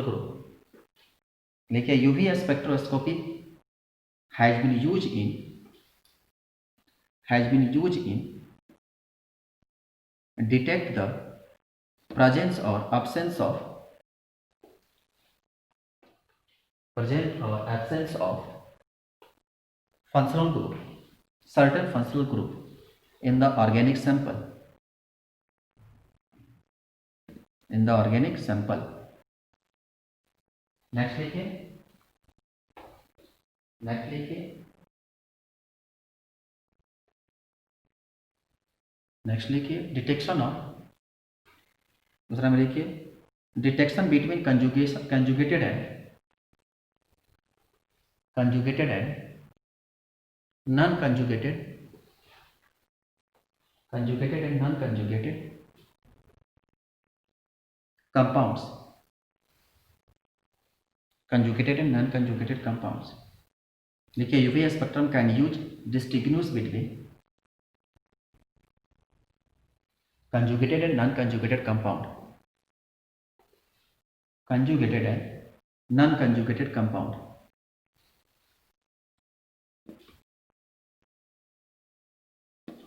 group, देखिए UV spectroscopy has been used in detect the presence or absence of present or absence of functional group, certain functional group in the organic sample. In the organic sample. Next लिखिए, next लिखिए, next लिखिए, detection of, दूसरा में लिखिए detection between conjugation, conjugated and non conjugated, conjugated and non conjugated compounds, conjugated and non-conjugated compounds. देखिए UV spectrum can use distinguish between conjugated and non-conjugated compound, conjugated and non-conjugated compound.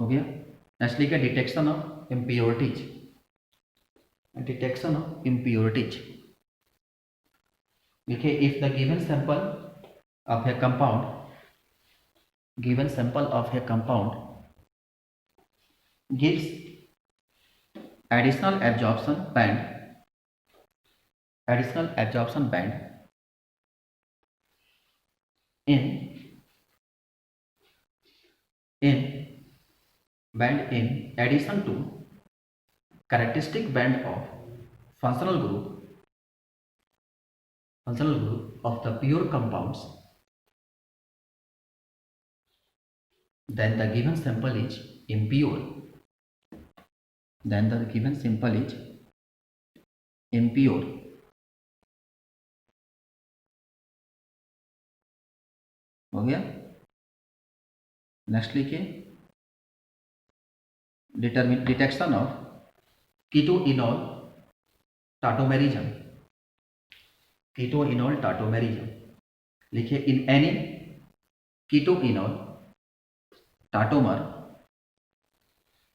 हो गया। Next लिखिए detection of impurities, detection of impurities. देखिए if the given sample of a compound, given sample of a compound gives additional absorption band, additional absorption band in addition to characteristic band of functional group of the pure compounds, then the given sample is impure, then the given sample is impure. हो गया। Next लिखिए detection of keto enol tautomerism, keto enol tautomerism. लिखिए in any keto enol tautomer,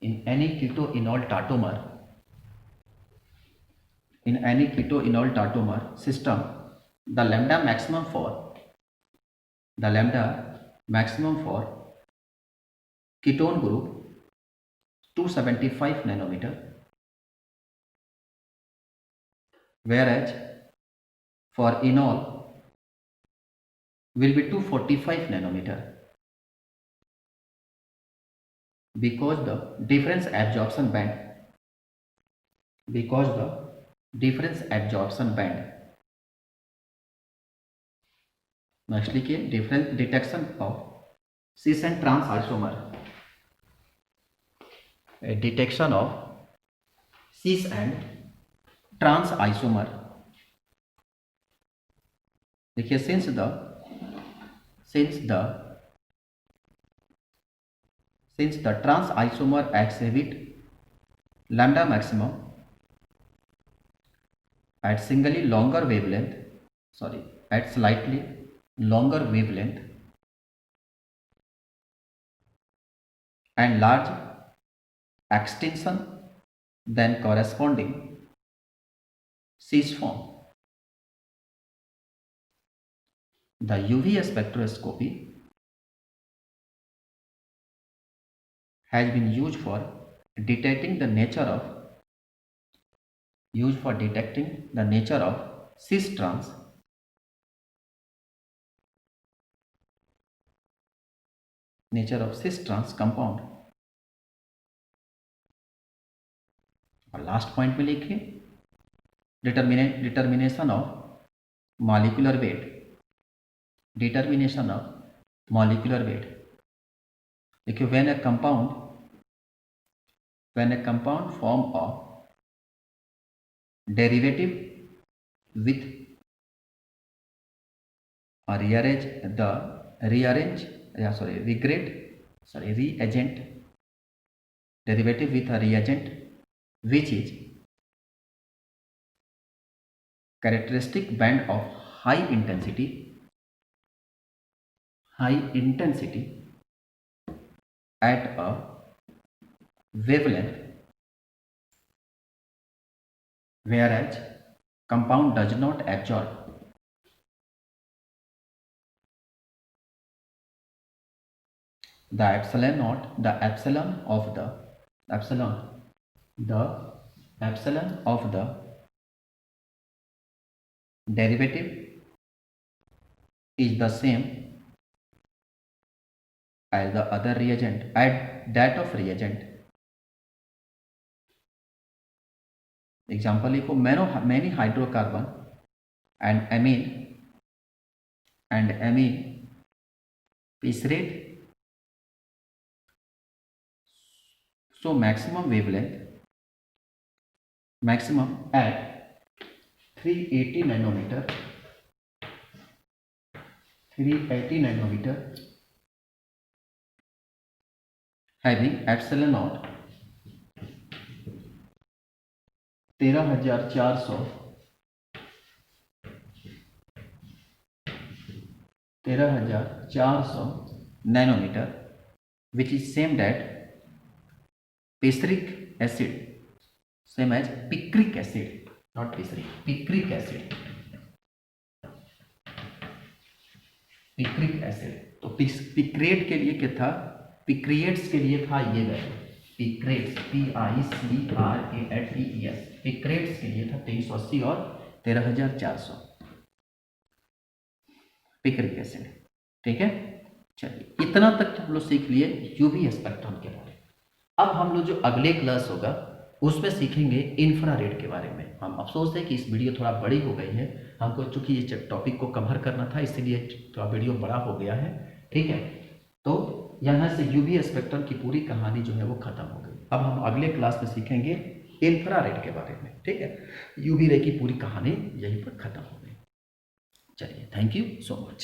in any ketoenol tautomer system, the lambda maximum for ketone group 275 nanometer, whereas for enol will be 245 nanometer, because the difference absorption band, next लिखिए different detection of cis and trans isomer, a detection of cis and trans isomer। देखिए since the trans isomer acts with lambda maximum at slightly longer wavelength and large extension than corresponding cis form, the UV spectroscopy has been used for detecting the nature of cis trans compound। और last point में लिखिए determination of molecular weight, देखिए when a compound form of derivative with a reagent derivative with a reagent which is characteristic band of high intensity at a wavelength, whereas compound does not absorb the epsilon naught, the epsilon of the derivative is the same as the other reagent, at that of reagent. Example लिखो, many hydrocarbon and amine piece rate. So maximum wavelength, maximum at 380 nanometer, having epsilon naught 13400 nanometer, which is same that picric acid, same as picric acid, not picric, picric acid. Picric acid, तो picrate के लिए क्या था, पिक्रिएट्स के लिए था ये value, पिक्रेट्स PICRATES, पिक्रेट्स के लिए था 380 और 13400 पिक्रिक एसिड। ठीक है, चलिए इतना तक हम लोग सीख लिए यूवी स्पेक्ट्रम के बारे में। अब हम लोग जो अगले क्लास होगा उसमें सीखेंगे इंफ्रारेड के बारे में। हम अफसोस है कि इस वीडियो थोड़ा बड़ी हो गई है, हमको चूंकि ये टॉपिक को कवर करना था इसलिए थोड़ा वीडियो बड़ा हो गया है। ठीक है, तो यहाँ से यूवी स्पेक्ट्रम की पूरी कहानी जो है वो खत्म हो गई। अब हम अगले क्लास में सीखेंगे इंफ्रारेड के बारे में। ठीक है, यूवी रे की पूरी कहानी यहीं पर खत्म हो गई। चलिए, थैंक यू सो मच।